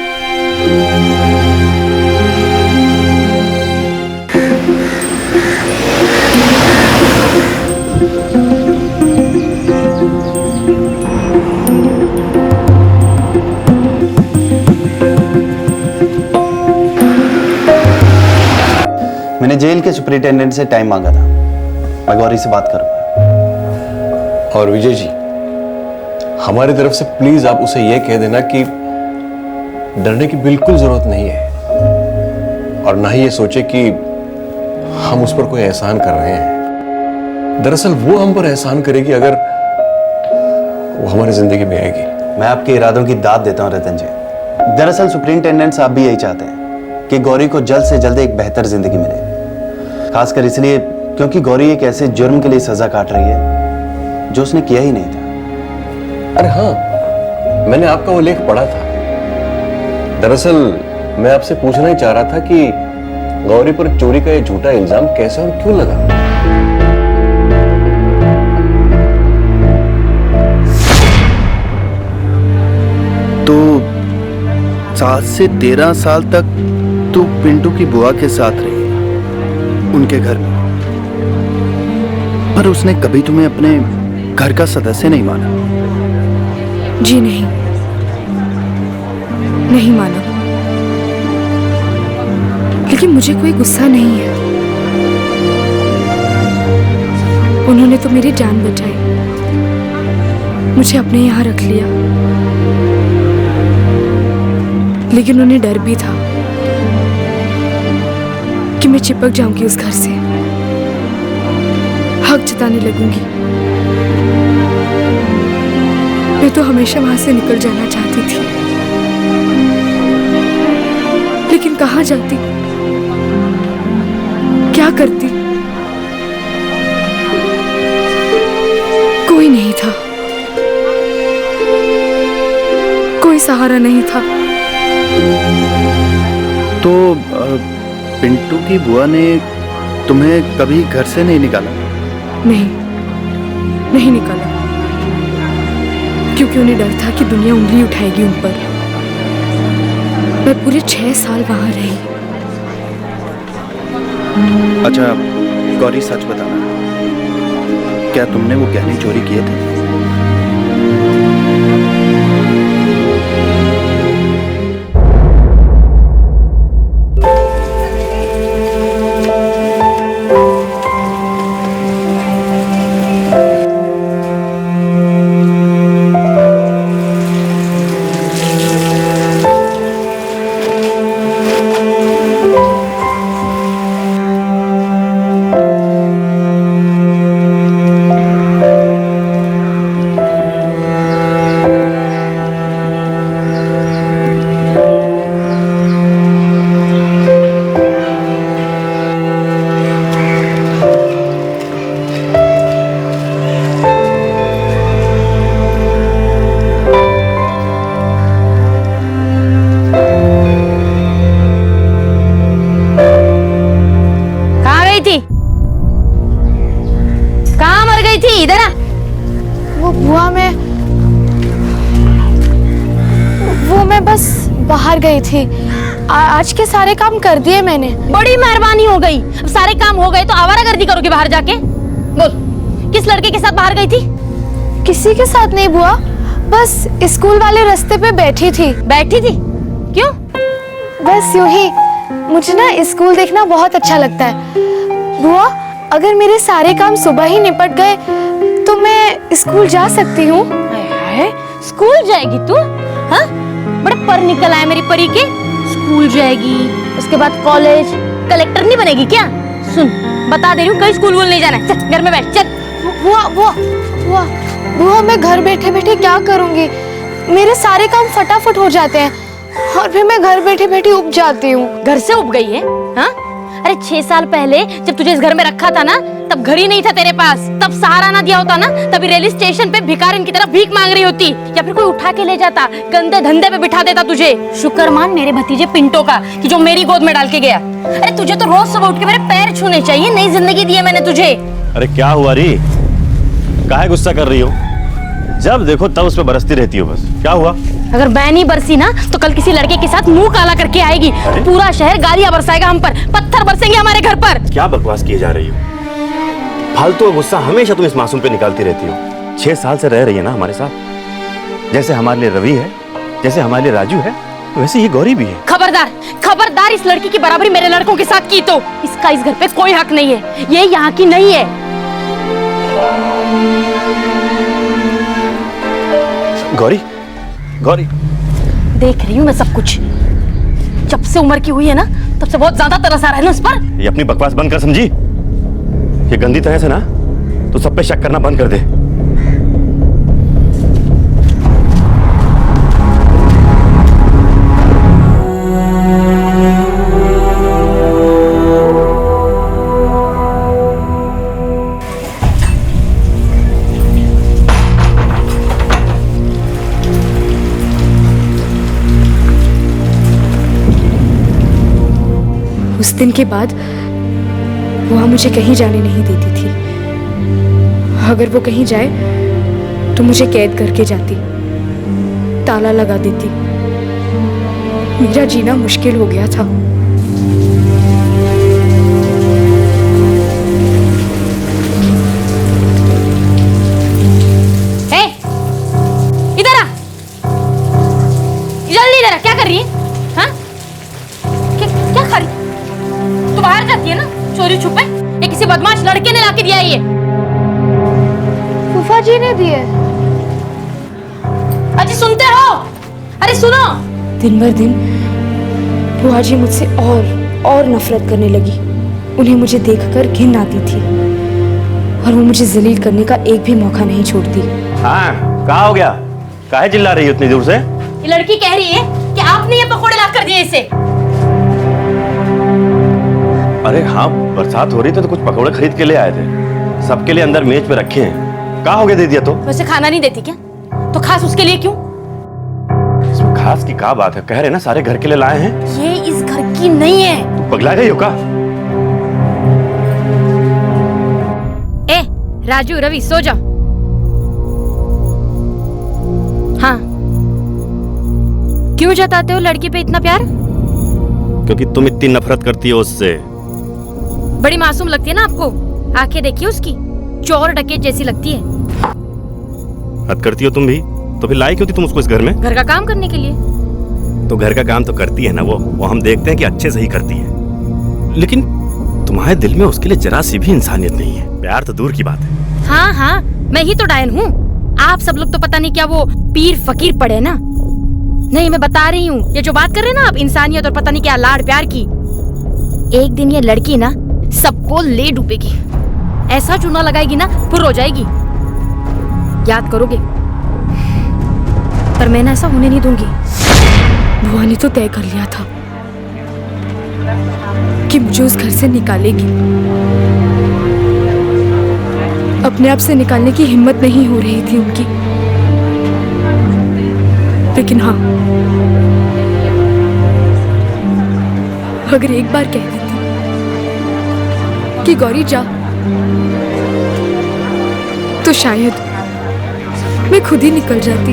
मैंने जेल के सुपरिटेंडेंट से टाइम मांगा था, मैं गौरी से बात करूंगा। और विजय जी, हमारी तरफ से प्लीज आप उसे यह कह देना कि डरने की बिल्कुल जरूरत नहीं है, और ना ही ये सोचे कि हम उस पर कोई एहसान कर रहे हैं। दरअसल वो हम पर एहसान करेगी अगर वो हमारी जिंदगी में आएगी। मैं आपके इरादों की दाद देता हूं रतन जी। दरअसल सुपरिटेंडेंट साहब भी यही चाहते हैं कि गौरी को जल्द से जल्द एक बेहतर जिंदगी मिले, खासकर इसलिए क्योंकि गौरी एक ऐसे जुर्म के लिए सजा काट रही है जो उसने किया ही नहीं था। अरे हाँ, मैंने आपका वो लेख पढ़ा था। दरअसल मैं आपसे पूछना ही चाह रहा था कि गौरी पर चोरी का ये झूठा इल्जाम कैसे और क्यों लगा? तो 7 से 13 साल तक तू पिंटू की बुआ के साथ रही, उनके घर में, पर उसने कभी तुम्हें अपने घर का सदस्य नहीं माना? जी नहीं, नहीं माना। लेकिन मुझे कोई गुस्सा नहीं है। उन्होंने तो मेरी जान बचाई, मुझे अपने यहाँ रख लिया। लेकिन उन्हें डर भी था कि मैं चिपक जाऊंगी उस घर से, हक जताने लगूंगी। मैं तो हमेशा वहां से निकल जाना चाहती थी, लेकिन कहाँ जाती, क्या करती? कोई नहीं था, कोई सहारा नहीं था। तो पिंटू की बुआ ने तुम्हें कभी घर से नहीं निकाला? नहीं, नहीं निकाला, क्योंकि उन्हें डर था कि दुनिया उंगली उठाएगी उन पर। मैं पूरे 6 साल वहां रही। अच्छा गौरी, सच बताना, क्या तुमने वो गहने चोरी किए थे? इधर आ। वो बुआ मैं बस बाहर गई थी। आज के सारे काम कर दिए मैंने। बड़ी मेहरबानी हो गई। अब सारे काम हो गए तो आवारागर्दी करोगे बाहर जाके? बोल, किस लड़के के साथ बाहर गई थी? किसी के साथ नहीं बुआ, बस स्कूल वाले रास्ते पे बैठी थी। बैठी थी? क्यों? बस यूं ही। मुझे ना स्कूल देखना बहुत अच्छा लगता है। बुआ, अगर मेरे सारे काम सुबह ही निपट गए तो मैं स्कूल जा सकती हूँ। स्कूल जाएगी तू? हाँ, बड़े पर निकल आए मेरी परी के। स्कूल जाएगी, उसके बाद कॉलेज, कलेक्टर नहीं बनेगी क्या? सुन, बता दे रही हूँ, कहीं स्कूल वूल नहीं जाना। चल घर में बैठ, चल। बुआ मैं घर बैठे बैठे क्या करूँगी? मेरे सारे काम फटाफट हो जाते हैं और फिर मैं घर बैठे बैठे उब जाती हूँ। घर से उब गई है? हाँ, अरे 6 साल पहले जब तुझे इस घर में रखा था ना, तब घर ही नहीं था तेरे पास। तब सहारा ना दिया होता ना, तभी रेलवे स्टेशन पे भिखारिन की तरह भीख मांग रही होती, या फिर कोई उठा के ले जाता, गंदे धंधे पे बिठा देता तुझे। शुक्र मान मेरे भतीजे पिंटो का कि जो मेरी गोद में डाल के गया। अरे तुझे तो रोज सुबह उठ के मेरे पैर छूने चाहिए। नई जिंदगी दी है मैंने तुझे। अरे क्या हुआ री, काहे गुस्सा कर रही हो? जब देखो तब उस पे बरसती रहती हो। बस क्या हुआ? अगर मैं नहीं बरसी ना तो कल किसी लड़के के साथ मुंह काला करके आएगी। पूरा शहर गालियां बरसाएगा हम पर, पत्थर बरसेंगे हमारे घर पर। क्या बकवास किए जा रही हो? फालतू गुस्सा हमेशा तुम इस मासूम पे निकालती रहती हो। 6 साल से रह रही है ना हमारे साथ। जैसे हमारे लिए रवि है, जैसे हमारे लिए राजू है, वैसे ये गौरी भी है। खबरदार, खबरदार, इस लड़की की बराबरी मेरे लड़कों के साथ की तो इसका इस घर पे कोई हक नहीं है। ये यहाँ की नहीं है। गौरी, गौरी, देख रही हूँ मैं सब कुछ। जब से उम्र की हुई है ना, तब से बहुत ज्यादा तरस आ रहा है ना उस पर। ये अपनी बकवास बंद कर, समझी? ये गंदी तरह से ना तो सब पे शक करना बंद कर दे। उस दिन के बाद बुआ मुझे कहीं जाने नहीं देती थी। अगर वो कहीं जाए तो मुझे कैद करके जाती, ताला लगा देती। मेरा जीना मुश्किल हो गया था। इधर आ, जल्दी इधर आ। क्या कर रही है? हाँ? क्या कर रही? तू बाहर जाती है ना चोरी छुपे? ये किसी बदमाश लड़के ने लाके दिया है ये। फूफा जी ने दिए। अजी सुनते हो? अरे सुनो। दिन भर दिन बुआ जी मुझसे और नफरत करने लगी। उन्हें मुझे देखकर घिन आती थी और वो मुझे जलील करने का एक भी मौका नहीं छोड़ती। हाँ, कहाँ हो गया? काहे चिल्ला रही है उतनी दूर से? ये लड़की कह रही है कि आपने ये पकोड़े ला कर दिए इसे। अरे हाँ, बरसात हो रही थी तो कुछ पकौड़े खरीद के ले आए थे। सबके लिए अंदर मेज पे रखे हैं। कहाँ हो गया दे दिया तो? वैसे खाना नहीं देती क्या? तो खास उसके लिए क्यों? इसमें खास की क्या बात है? कह रहे ना सारे घर के लिए लाए हैं। ये इस घर की नहीं है। तू पगला गई हो का? ए राजू, रवि सो जाओ। हाँ, क्यों जताते हो लड़की पे इतना प्यार? क्योंकि तुम इतनी नफरत करती हो उससे। बड़ी मासूम लगती है ना आपको। आंखें देखिए उसकी, चोर डकैत जैसी लगती है। हद करती हो तुम भी। तो फिर लाई क्यों थी तुम उसको इस घर में? घर का काम करने के लिए। तो घर का काम तो करती है ना वो हम देखते हैं कि अच्छे से ही करती है। लेकिन तुम्हारे दिल में उसके लिए जरा सी भी इंसानियत नहीं है। प्यार तो दूर की बात है। हाँ हाँ, मैं ही तो डायन हूँ। आप सब लोग तो पता नहीं क्या वो पीर फकीर पड़े ना। नहीं, मैं बता रही हूँ, ये जो बात कर रहे हैं ना आप इंसानियत और पता नहीं क्या लाड़ प्यार की, एक दिन ये लड़की ना सबको ले डूबेगी। ऐसा चूना लगाएगी ना फुर हो जाएगी। याद करोगे? पर मैं ना ऐसा होने नहीं दूंगी। बुआ ने तो तय कर लिया था कि मुझे उस घर से निकालेगी। अपने आप से निकालने की हिम्मत नहीं हो रही थी उनकी। लेकिन हाँ, अगर एक बार कह देती कि गौरी जा, तो शायद मैं खुद ही निकल जाती।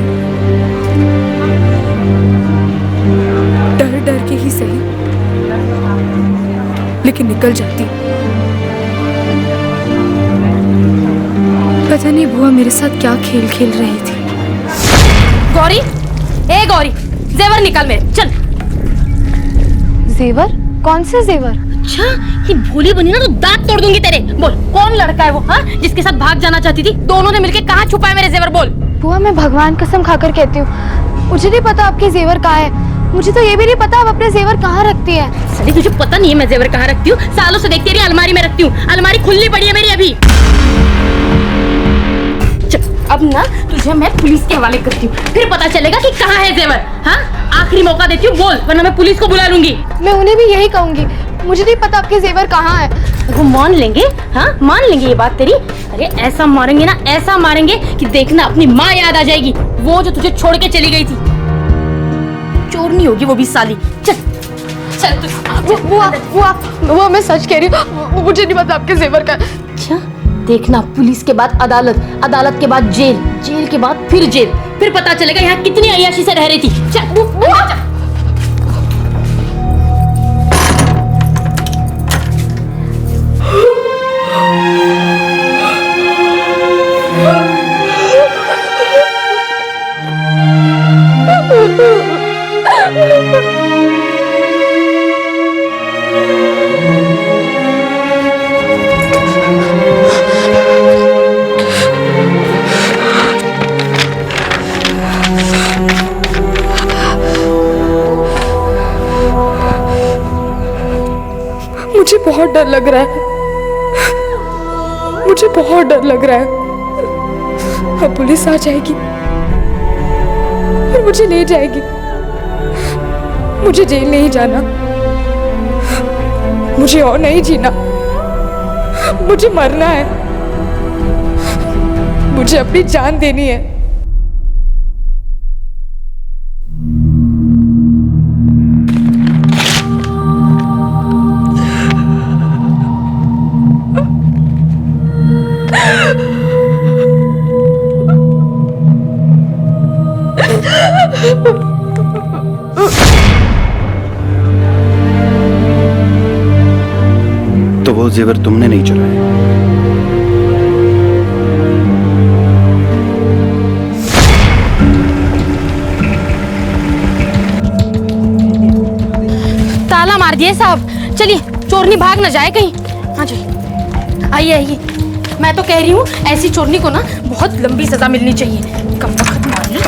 डर डर के ही सही, लेकिन निकल जाती। पता नहीं बुआ मेरे साथ क्या खेल खेल रही थी। गौरी, ए गौरी, जेवर निकाल मेरे, चल। जेवर? कौन से जेवर? अच्छा, ये भूली बनी ना तो दांत तोड़ दूंगी तेरे। बोल, कौन लड़का है वो, हाँ, जिसके साथ भाग जाना चाहती थी? दोनों ने मिलके कहाँ छुपाए मेरे जेवर? बोल। बुआ, मैं भगवान कसम खाकर कहती हूँ, मुझे नहीं पता आपके जेवर कहाँ है। मुझे तो ये भी नहीं पता आप अपने जेवर कहाँ रखती है। सड़ी, तुझे पता नहीं है मैं जेवर कहाँ रखती हूँ? सालों से देखती रही, अलमारी में रखती हूँ। अलमारी खुली पड़ी है मेरी अभी। अब ना तुझे मैं पुलिस के हवाले करती हूँ, फिर पता चलेगा कि कहाँ है जेवर। हाँ, आखिरी मौका देती हूँ, बोल, वरना मैं पुलिस को बुला लूंगी। मैं उन्हें भी यही कहूंगी, मुझे नहीं पता आपके जेवर कहाँ है। वो मान लेंगे, हाँ मान लेंगे ये बात तेरी। अरे ऐसा मारेंगे ना, ऐसा मारेंगे कि देखना अपनी माँ याद आ जाएगी, वो जो तुझे छोड़ के चली गई थी। चोर नहीं होगी वो भी साली। चल चल वो मैं सच कह रही हूँ, मुझे नहीं पता आपके जेवर का। अच्छा, देखना, पुलिस के बाद अदालत, अदालत के बाद जेल, जेल के बाद फिर जेल, फिर पता चलेगा यहाँ कितनी अय्याशी से रह रही थी। चल, चल। मुझे बहुत डर लग रहा है, मुझे बहुत डर लग रहा है। अब पुलिस आ जाएगी और मुझे ले जाएगी। मुझे जेल नहीं जाना, मुझे और नहीं जीना, मुझे मरना है, मुझे अपनी जान देनी है। वो जेवर तुमने नहीं चुराए। ताला मार दिए साहब। चलिए, चोरनी भाग न जाए कहीं। हाँ जी, आइए आइए। मैं तो कह रही हूँ ऐसी चोरनी को ना बहुत लंबी सजा मिलनी चाहिए। कब वक्त मार ली।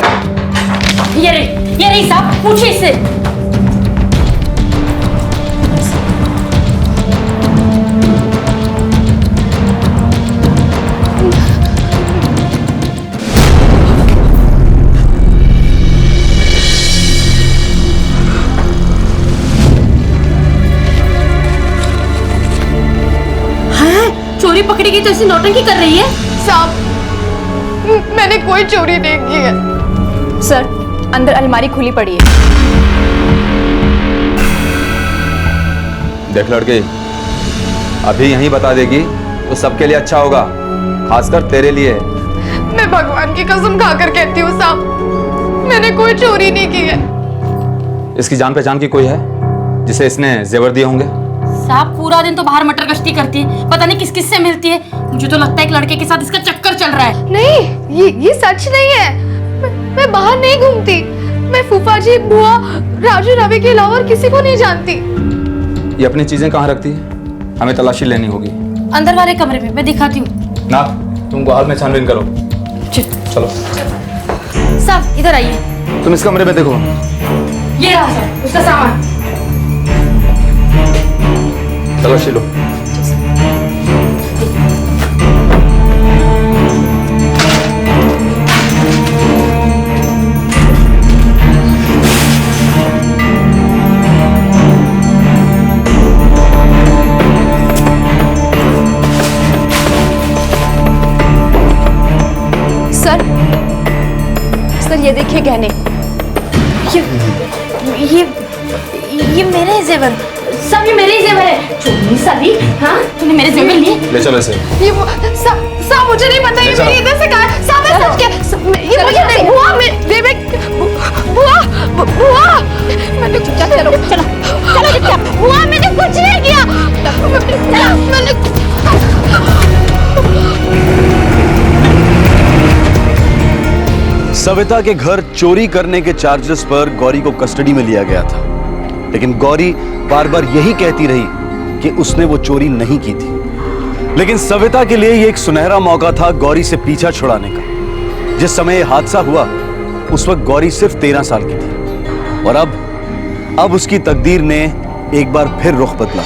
ये रही साहब, पूछिए इससे। चोरी पकड़ी गई तो ऐसी नौटंकी कर रही है। साहब, मैंने कोई चोरी नहीं की है। सर, अंदर अलमारी खुली पड़ी है। देख लड़के, अभी यहीं बता देगी तो सबके लिए अच्छा होगा, खासकर तेरे लिए। मैं भगवान की कसम खाकर कहती हूँ साहब, मैंने कोई चोरी नहीं की है। इसकी जान पहचान की कोई है जिसे इसने जेवर दिए होंगे? साहब, पूरा दिन तो बाहर मटर गश्ती करती है, पता नहीं किस किस से मिलती है। मुझे तो लगता है एक लड़के के साथ इसका चक्कर चल रहा है। नहीं, ये सच नहीं है। मैं बाहर नहीं घूमती। मैं फूफा जी, बुआ, राजू, रवि के अलावा और किसी को नहीं जानती। ये अपनी चीजें कहाँ रखती है? हमें तलाशी लेनी होगी। अंदर वाले कमरे में, मैं दिखाती हूँ। ना, तुम हाल में छानबीन करो। चलो साहब, इधर आइए। तुम इस कमरे में देखो। ये रहा साहब, उसका सामान। तलाशी लो। सर, ये देखिए गहने। ये मेरे जेवर। सब ये मेरे ही जेवर है। चोरी साली, हाँ? तूने मेरे जेवर लिए? ले चलो इसे। ये साहब, मुझे नहीं पता, ये मेरी इधर से कहा। साहब, मैं सच कह, ये मुझे नहीं। बुआ, बुआ, मैंने चलो बुआ, मैंने कुछ नहीं किया। सविता के घर चोरी करने के चार्जेस पर गौरी को कस्टडी में लिया गया था, लेकिन गौरी बार बार यही कहती रही कि उसने वो चोरी नहीं की थी। लेकिन सविता के लिए ये एक सुनहरा मौका था गौरी से पीछा छुड़ाने का। जिस समय यह हादसा हुआ उस वक्त गौरी सिर्फ 13 साल की थी और अब उसकी तकदीर ने एक बार फिर रुख बदला।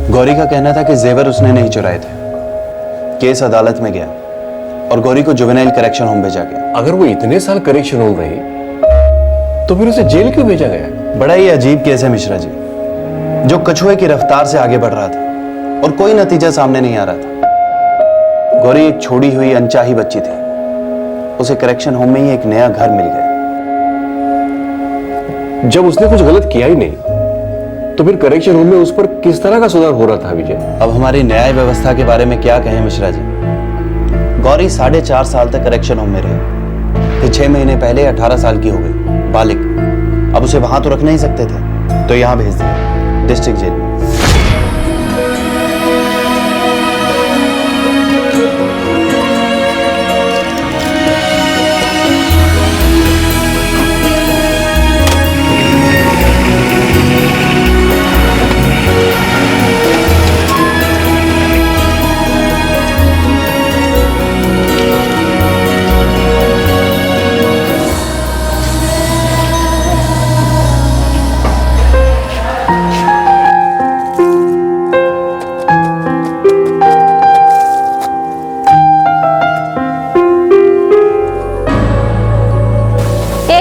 गौरी का कहना था कि जेवर उसने नहीं चुराए थे। केस अदालत में गया और गौरी को जुवेनाइल करेक्शन होम भेजा गया। अगर वो इतने साल करेक्शन होम रही तो फिर उसे जेल क्यों भेजा गया? बड़ा ही अजीब केस है मिश्रा जी, जो कछुए की रफ्तार से आगे बढ़ रहा था और कोई नतीजा सामने नहीं आ रहा था। गौरी एक छोड़ी हुई अनचाही बच्ची थी, उसे करेक्शन होम में ही एक नया घर मिल गया। जब उसने कुछ गलत किया ही नहीं तो फिर करेक्शन होम में उस पर किस तरह का सुधार हो रहा था विजय? अब हमारी न्याय व्यवस्था के बारे में क्या कहें मिश्रा जी। गौरी 4.5 साल तक करेक्शन होम में रही, फिर 6 महीने पहले 18 साल की हो गई, बालिग। अब उसे वहां तो रख नहीं सकते थे, तो यहां भेज दिया, डिस्ट्रिक्ट जेल।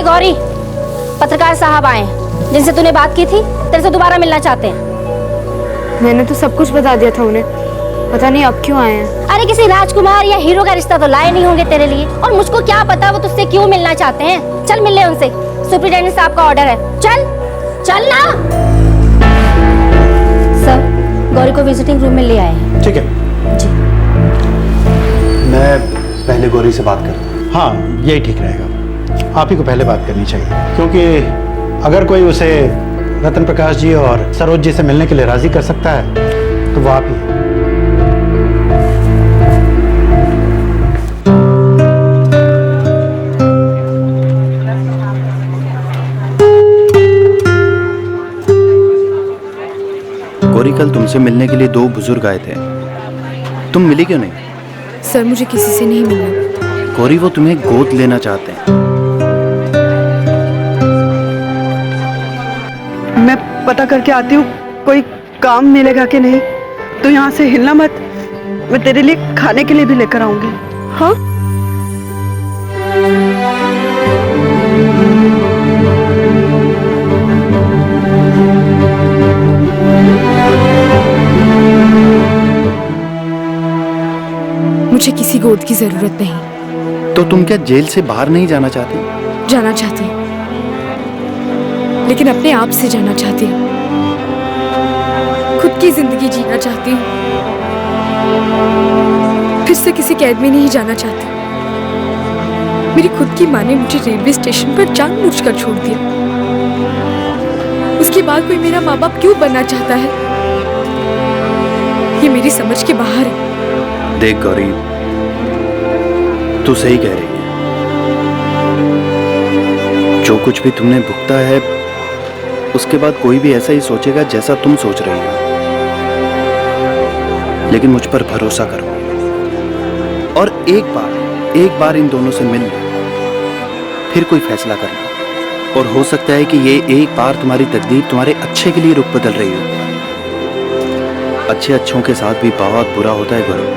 गौरी, पत्रकार साहब आए हैं, जिनसे तूने बात की थी, तेरे से दोबारा मिलना चाहते हैं। मैंने तो सब कुछ बता दिया था उन्हें, पता नहीं अब क्यों आए हैं। अरे किसी राजकुमार या हीरो का रिश्ता तो लाए नहीं होंगे तेरे लिए, और मुझको क्या पता वो तुझसे क्यों मिलना चाहते हैं। चल मिल ले उनसे, सुपरिटेंडेंट साहब का ऑर्डर है। चल चल ना। सर, गौरी को विजिटिंग रूम में ले आए हैं। ठीक है जी। मैं पहले गौरी से बात करें। हाँ, यही ठीक रहेगा। आप ही को पहले बात करनी चाहिए, क्योंकि अगर कोई उसे रतन प्रकाश जी और सरोज जी से मिलने के लिए राजी कर सकता है तो वो आप ही हैं। गौरी, कल तुमसे मिलने के लिए 2 बुजुर्ग आए थे, तुम मिली क्यों नहीं? सर, मुझे किसी से नहीं मिलना। गौरी, वो तुम्हें गोद लेना चाहते हैं। मैं पता करके आती हूँ कोई काम मिलेगा कि नहीं। तो यहाँ से हिलना मत, मैं तेरे लिए खाने के लिए भी लेकर आऊंगी। हाँ, मुझे किसी गोद की जरूरत नहीं। तो तुम क्या जेल से बाहर नहीं जाना चाहती? जाना चाहती, लेकिन अपने आप से जाना चाहती हूँ। खुद की जिंदगी जीना चाहती हूँ। फिर से किसी कैद में नहीं जाना चाहती। मेरी खुद की माँ ने मुझे रेलवे स्टेशन पर जानबूझकर छोड़ दिया। उसके बाद कोई मेरा माँ बाप क्यों बनना चाहता है, ये मेरी समझ के बाहर है। देख गौरी, तू सही कह रही है। जो कुछ भी तुमने भुगता है, उसके बाद कोई भी ऐसा ही सोचेगा जैसा तुम सोच रही हो। लेकिन मुझ पर भरोसा करो और एक बार इन दोनों से मिल लो, फिर कोई फैसला करना। और हो सकता है कि ये एक बार तुम्हारी तकदीर तुम्हारे अच्छे के लिए रुख बदल रही हो। अच्छों के साथ भी बहुत बुरा होता है गौरी,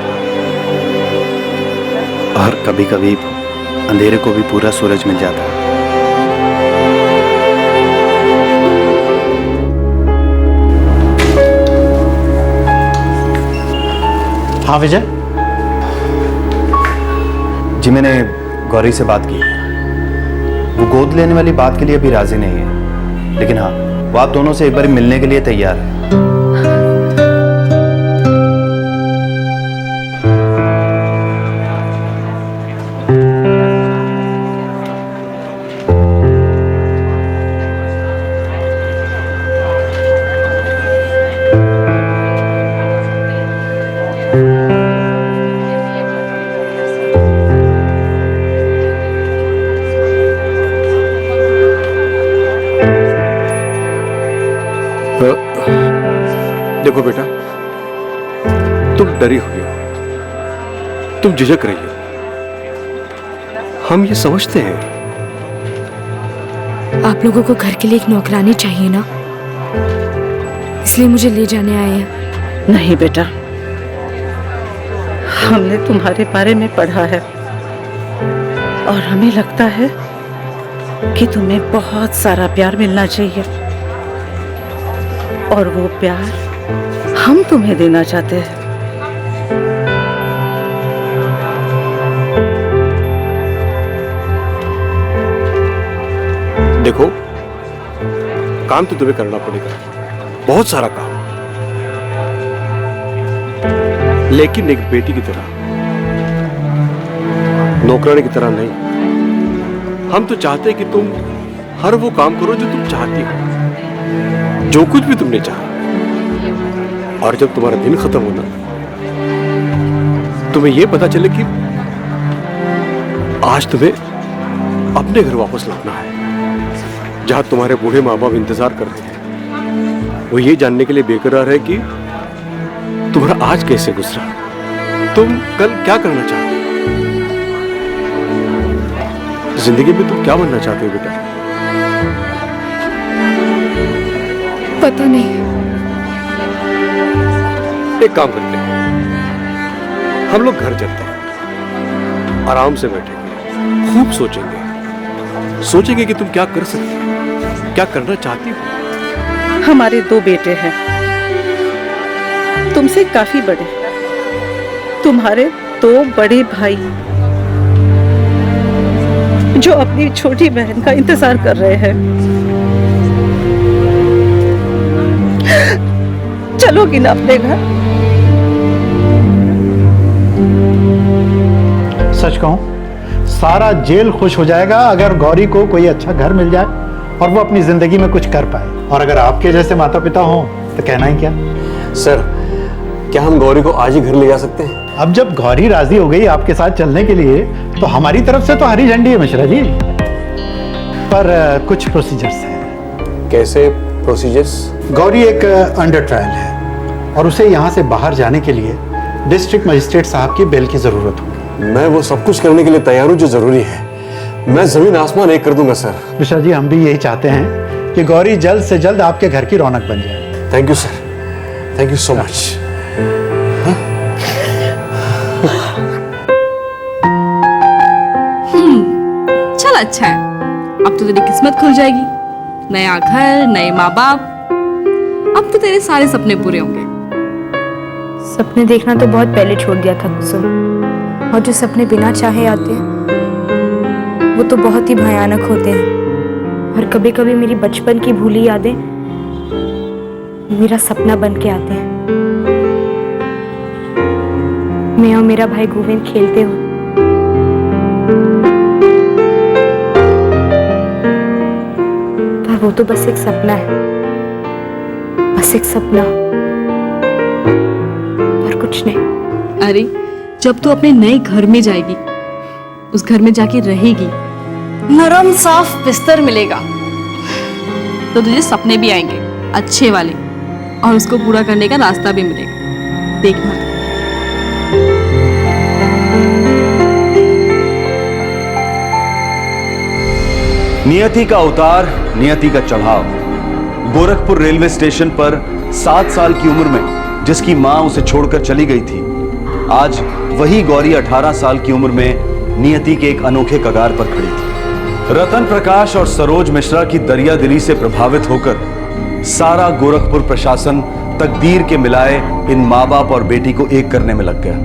और कभी कभी अंधेरे को भी पूरा सूरज मिल जाता है। हाँ विजय जी, मैंने गौरी से बात की। वो गोद लेने वाली बात के लिए अभी राजी नहीं है, लेकिन हाँ, वो आप दोनों से एक बार मिलने के लिए तैयार है। देखो बेटा, तुम डरी हुई हो, तुम झिझक रही हो, हम ये समझते हैं। आप लोगों को घर के लिए एक नौकरानी चाहिए ना, इसलिए मुझे ले जाने आए हैं। नहीं बेटा, हमने तुम्हारे बारे में पढ़ा है और हमें लगता है कि तुम्हें बहुत सारा प्यार मिलना चाहिए, और वो प्यार हम तुम्हें देना चाहते हैं। देखो, काम तो तुम्हें करना पड़ेगा, बहुत सारा काम, लेकिन एक बेटी की तरह, नौकरानी की तरह नहीं। हम तो चाहते हैं कि तुम हर वो काम करो जो तुम चाहती हो, जो कुछ भी तुमने चाहा। और जब तुम्हारा दिन खत्म होना, तुम्हें यह पता चले कि आज तुम्हें अपने घर वापस लौटना है, जहां तुम्हारे बूढ़े माँ बाप इंतजार कर रहे हैं। वो ये जानने के लिए बेकरार है कि तुम्हारा आज कैसे गुजरा, तुम कल क्या करना चाहते हो, जिंदगी में तुम क्या बनना चाहते हो बेटा? पता नहीं। एक काम करते हैं, हम लोग घर चलते हैं, आराम से बैठेंगे, खूब सोचेंगे कि तुम क्या कर सकती हो, क्या करना चाहती हो। हमारे 2 बेटे हैं, तुमसे काफी बड़े, तुम्हारे 2 बड़े भाई जो अपनी छोटी बहन का इंतजार कर रहे हैं। चलोगी ना अपने घर? सच कहूं, सारा जेल खुश हो जाएगा अगर गौरी को कोई अच्छा घर मिल जाए और वो अपनी जिंदगी में कुछ कर पाए। और अगर आपके जैसे माता पिता हो तो कहना ही क्या। सर, क्या हम गौरी को आज ही घर ले जा सकते हैं? अब जब गौरी राजी हो गई आपके साथ चलने के लिए तो हमारी तरफ से तो हरी झंडी है मिश्रा जी, पर कुछ प्रोसीजर्स हैं। कैसे प्रोसीजर्स? गौरी एक अंडर ट्रायल है और उसे यहाँ से बाहर जाने के लिए डिस्ट्रिक्ट मजिस्ट्रेट साहब की बेल की जरूरत होगी। मैं वो सब कुछ करने के लिए तैयार हूँ जो जरूरी है। मैं जमीन आसमान एक कर दूंगा सर। मिश्रा जी, हम भी यही चाहते हैं कि गौरी जल्द से जल्द आपके घर की रौनक बन जाए। Thank you sir, thank you so much. चल अच्छा है, अब तो तेरी किस्मत खुल जाएगी। नया घर, नए माँ बाप, अब तो तेरे सारे सपने पूरे होंगे। सपने देखना तो बहुत पहले छोड़ दिया था कुसुम, और जो सपने बिना चाहे आते हैं वो तो बहुत ही भयानक होते हैं। और कभी कभी मेरी बचपन की भूली यादें मेरा सपना बन के आते हैं। मैं और मेरा भाई गोविंद खेलते हुए वो तो बस एक सपना है, बस एक सपना और कुछ नहीं। अरे जब तू अपने नए घर में जाएगी, उस घर में जाके रहेगी, नरम साफ बिस्तर मिलेगा, तो तुझे सपने भी आएंगे अच्छे वाले, और उसको पूरा करने का रास्ता भी मिलेगा। देखना। नियति का उतार, नियति का चढ़ाव। गोरखपुर रेलवे स्टेशन पर 7 साल की उम्र में जिसकी मां उसे छोड़कर चली गई थी, आज वही गौरी 18 साल की उम्र में नियति के एक अनोखे कगार पर खड़ी थी। रतन प्रकाश और सरोज मिश्रा की दरिया दिली से प्रभावित होकर सारा गोरखपुर प्रशासन तकदीर के मिलाए इन माँ बाप और बेटी को एक करने में लग गया।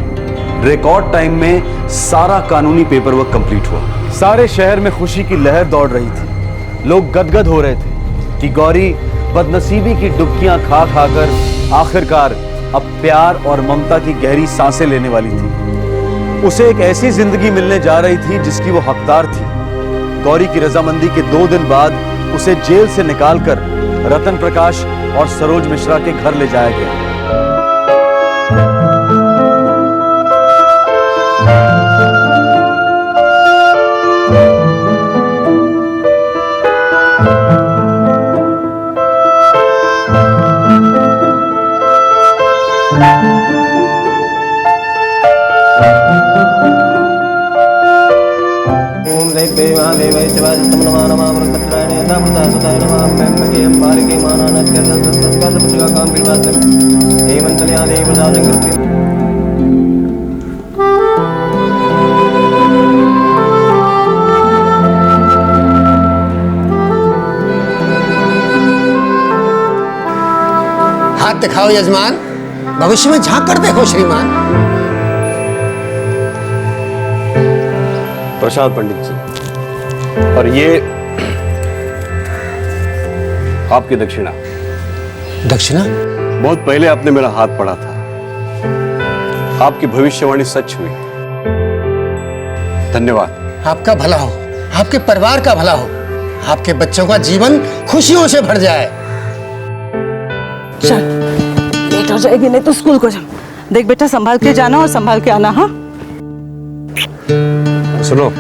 रिकॉर्ड टाइम में सारा कानूनी पेपर वर्क कंप्लीट हुआ। सारे शहर में खुशी की लहर दौड़ रही थी। लोग गदगद हो रहे थे कि गौरी बदनसीबी की डुबकियां खा खाकर आखिरकार अब प्यार और ममता की गहरी सांसें लेने वाली थी। उसे एक ऐसी जिंदगी मिलने जा रही थी जिसकी वो हकदार थी। गौरी की रजामंदी के 2 दिन बाद उसे जेल से निकालकर रतन प्रकाश और सरोज मिश्रा के घर ले जाया गया। हाथ दिखाओ यजमान, भविष्य में झांक कर देखो श्रीमान। प्रशांत पंडित जी, और ये आपकी दक्षिणा। दक्षिणा? बहुत पहले आपने मेरा हाथ पढ़ा था, आपकी भविष्यवाणी सच हुई। धन्यवाद। आपका भला हो, आपके परिवार का भला हो, आपके बच्चों का जीवन खुशियों से भर जाए। चल, लेट हो जाएगी नहीं तो स्कूल को जा। देख बेटा, संभाल के जाना और संभाल के आना। हाँ, सुनो,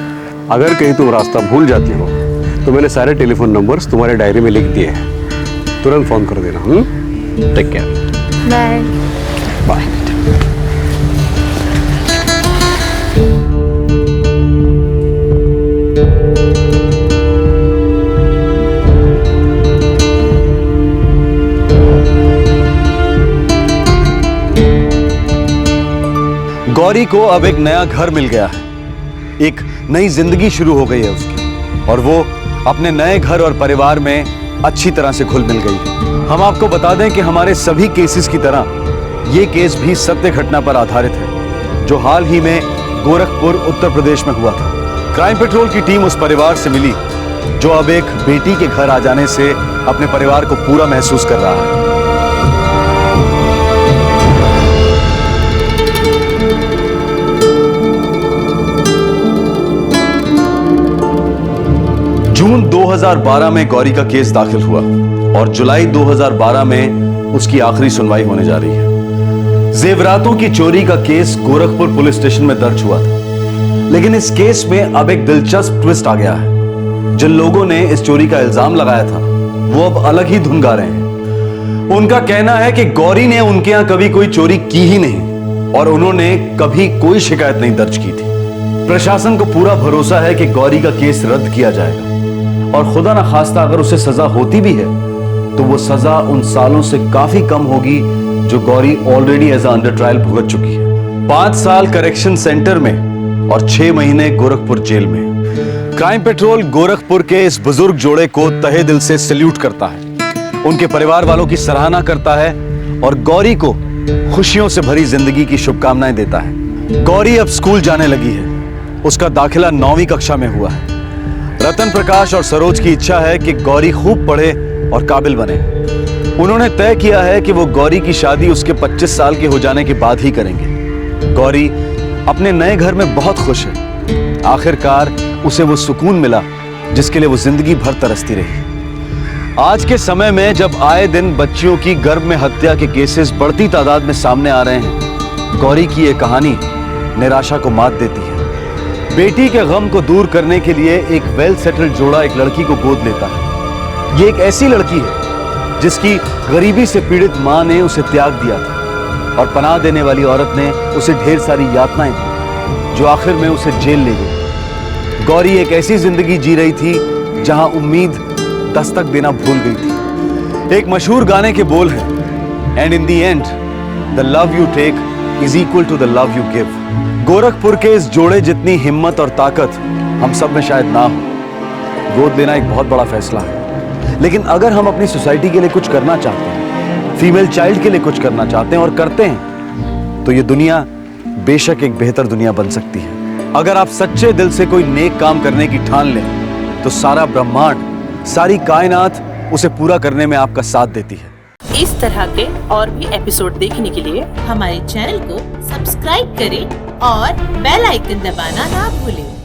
अगर कहीं तुम रास्ता भूल जाती हो तो मैंने सारे टेलीफोन नंबर्स तुम्हारे डायरी में लिख दिए हैं, तुरंत फोन कर देना। Take care. Bye bye. Gauri को अब एक नया घर मिल गया है, एक नई जिंदगी शुरू हो गई है उसकी, और वो अपने नए घर और परिवार में अच्छी तरह से घुल मिल गई है। हम आपको बता दें कि हमारे सभी केसेस की तरह ये केस भी सत्य घटना पर आधारित है, जो हाल ही में गोरखपुर उत्तर प्रदेश में हुआ था। क्राइम पेट्रोल की टीम उस परिवार से मिली जो अब एक बेटी के घर आ जाने से अपने परिवार को पूरा महसूस कर रहा है। जून 2012 में गौरी का केस दाखिल हुआ और जुलाई 2012 में उसकी आखिरी सुनवाई होने जा रही है। जेवरातों की चोरी का केस गोरखपुर पुलिस स्टेशन में दर्ज हुआ था, लेकिन इस केस में अब एक दिलचस्प ट्विस्ट आ गया है। जिन लोगों ने इस चोरी का इल्जाम लगाया था वो अब अलग ही धुन गा रहे हैं। उनका कहना है कि गौरी ने उनके यहां कभी कोई चोरी की ही नहीं और उन्होंने कभी कोई शिकायत नहीं दर्ज की थी। प्रशासन को पूरा भरोसा है कि गौरी का केस रद्द किया जाएगा और खुदा ना खास्ता अगर उसे सजा होती भी है तो वो सजा उन सालों से काफी कम होगी जो Gauri already as under trial भुगत चुकी है। 5 साल करेक्शन सेंटर में और 6 महीने गोरखपुर जेल में। क्राइम पेट्रोल गोरखपुर के इस बुजुर्ग जोड़े को तहे दिल से सैल्यूट करता है, उनके परिवार वालों की सराहना करता है और गौरी को खुशियों से भरी जिंदगी की शुभकामनाएं देता है। गौरी अब स्कूल जाने लगी है, उसका दाखिला 9वीं कक्षा में हुआ है। रतन प्रकाश और सरोज की इच्छा है कि गौरी खूब पढ़े और काबिल बने। उन्होंने तय किया है कि वो गौरी की शादी उसके 25 साल के हो जाने के बाद ही करेंगे। गौरी अपने नए घर में बहुत खुश है। आखिरकार उसे वो सुकून मिला जिसके लिए वो जिंदगी भर तरसती रही। आज के समय में जब आए दिन बच्चियों की गर्भ में हत्या के केसेस बढ़ती तादाद में सामने आ रहे हैं, गौरी की ये कहानी निराशा को मात देती है। बेटी के गम को दूर करने के लिए एक वेल सेटल्ड जोड़ा एक लड़की को गोद लेता है। ये एक ऐसी लड़की है जिसकी गरीबी से पीड़ित मां ने उसे त्याग दिया था और पनाह देने वाली औरत ने उसे ढेर सारी यातनाएं दी जो आखिर में उसे जेल ले गई। गौरी एक ऐसी जिंदगी जी रही थी जहां उम्मीद दस्तक देना भूल गई थी। एक मशहूर गाने के बोल हैं, and in the end the love you take is equal to the love you give. Gorakhpur के इस जोड़े जितनी हिम्मत और ताकत हम सब में शायद ना हो। गोद लेना एक बहुत बड़ा फैसला है, लेकिन अगर हम अपनी सोसाइटी के लिए कुछ करना चाहते हैं, फीमेल चाइल्ड के लिए कुछ करना चाहते हैं और करते हैं, तो ये दुनिया बेशक एक बेहतर दुनिया बन सकती है। अगर आप सच्चे दिल से कोई नेक काम करने की ठान लें तो सारा ब्रह्मांड, सारी कायनात उसे पूरा करने में आपका साथ देती है। इस तरह के और भी एपिसोड देखने के लिए हमारे चैनल को सब्सक्राइब करें और बेल आइकन दबाना ना भूलें।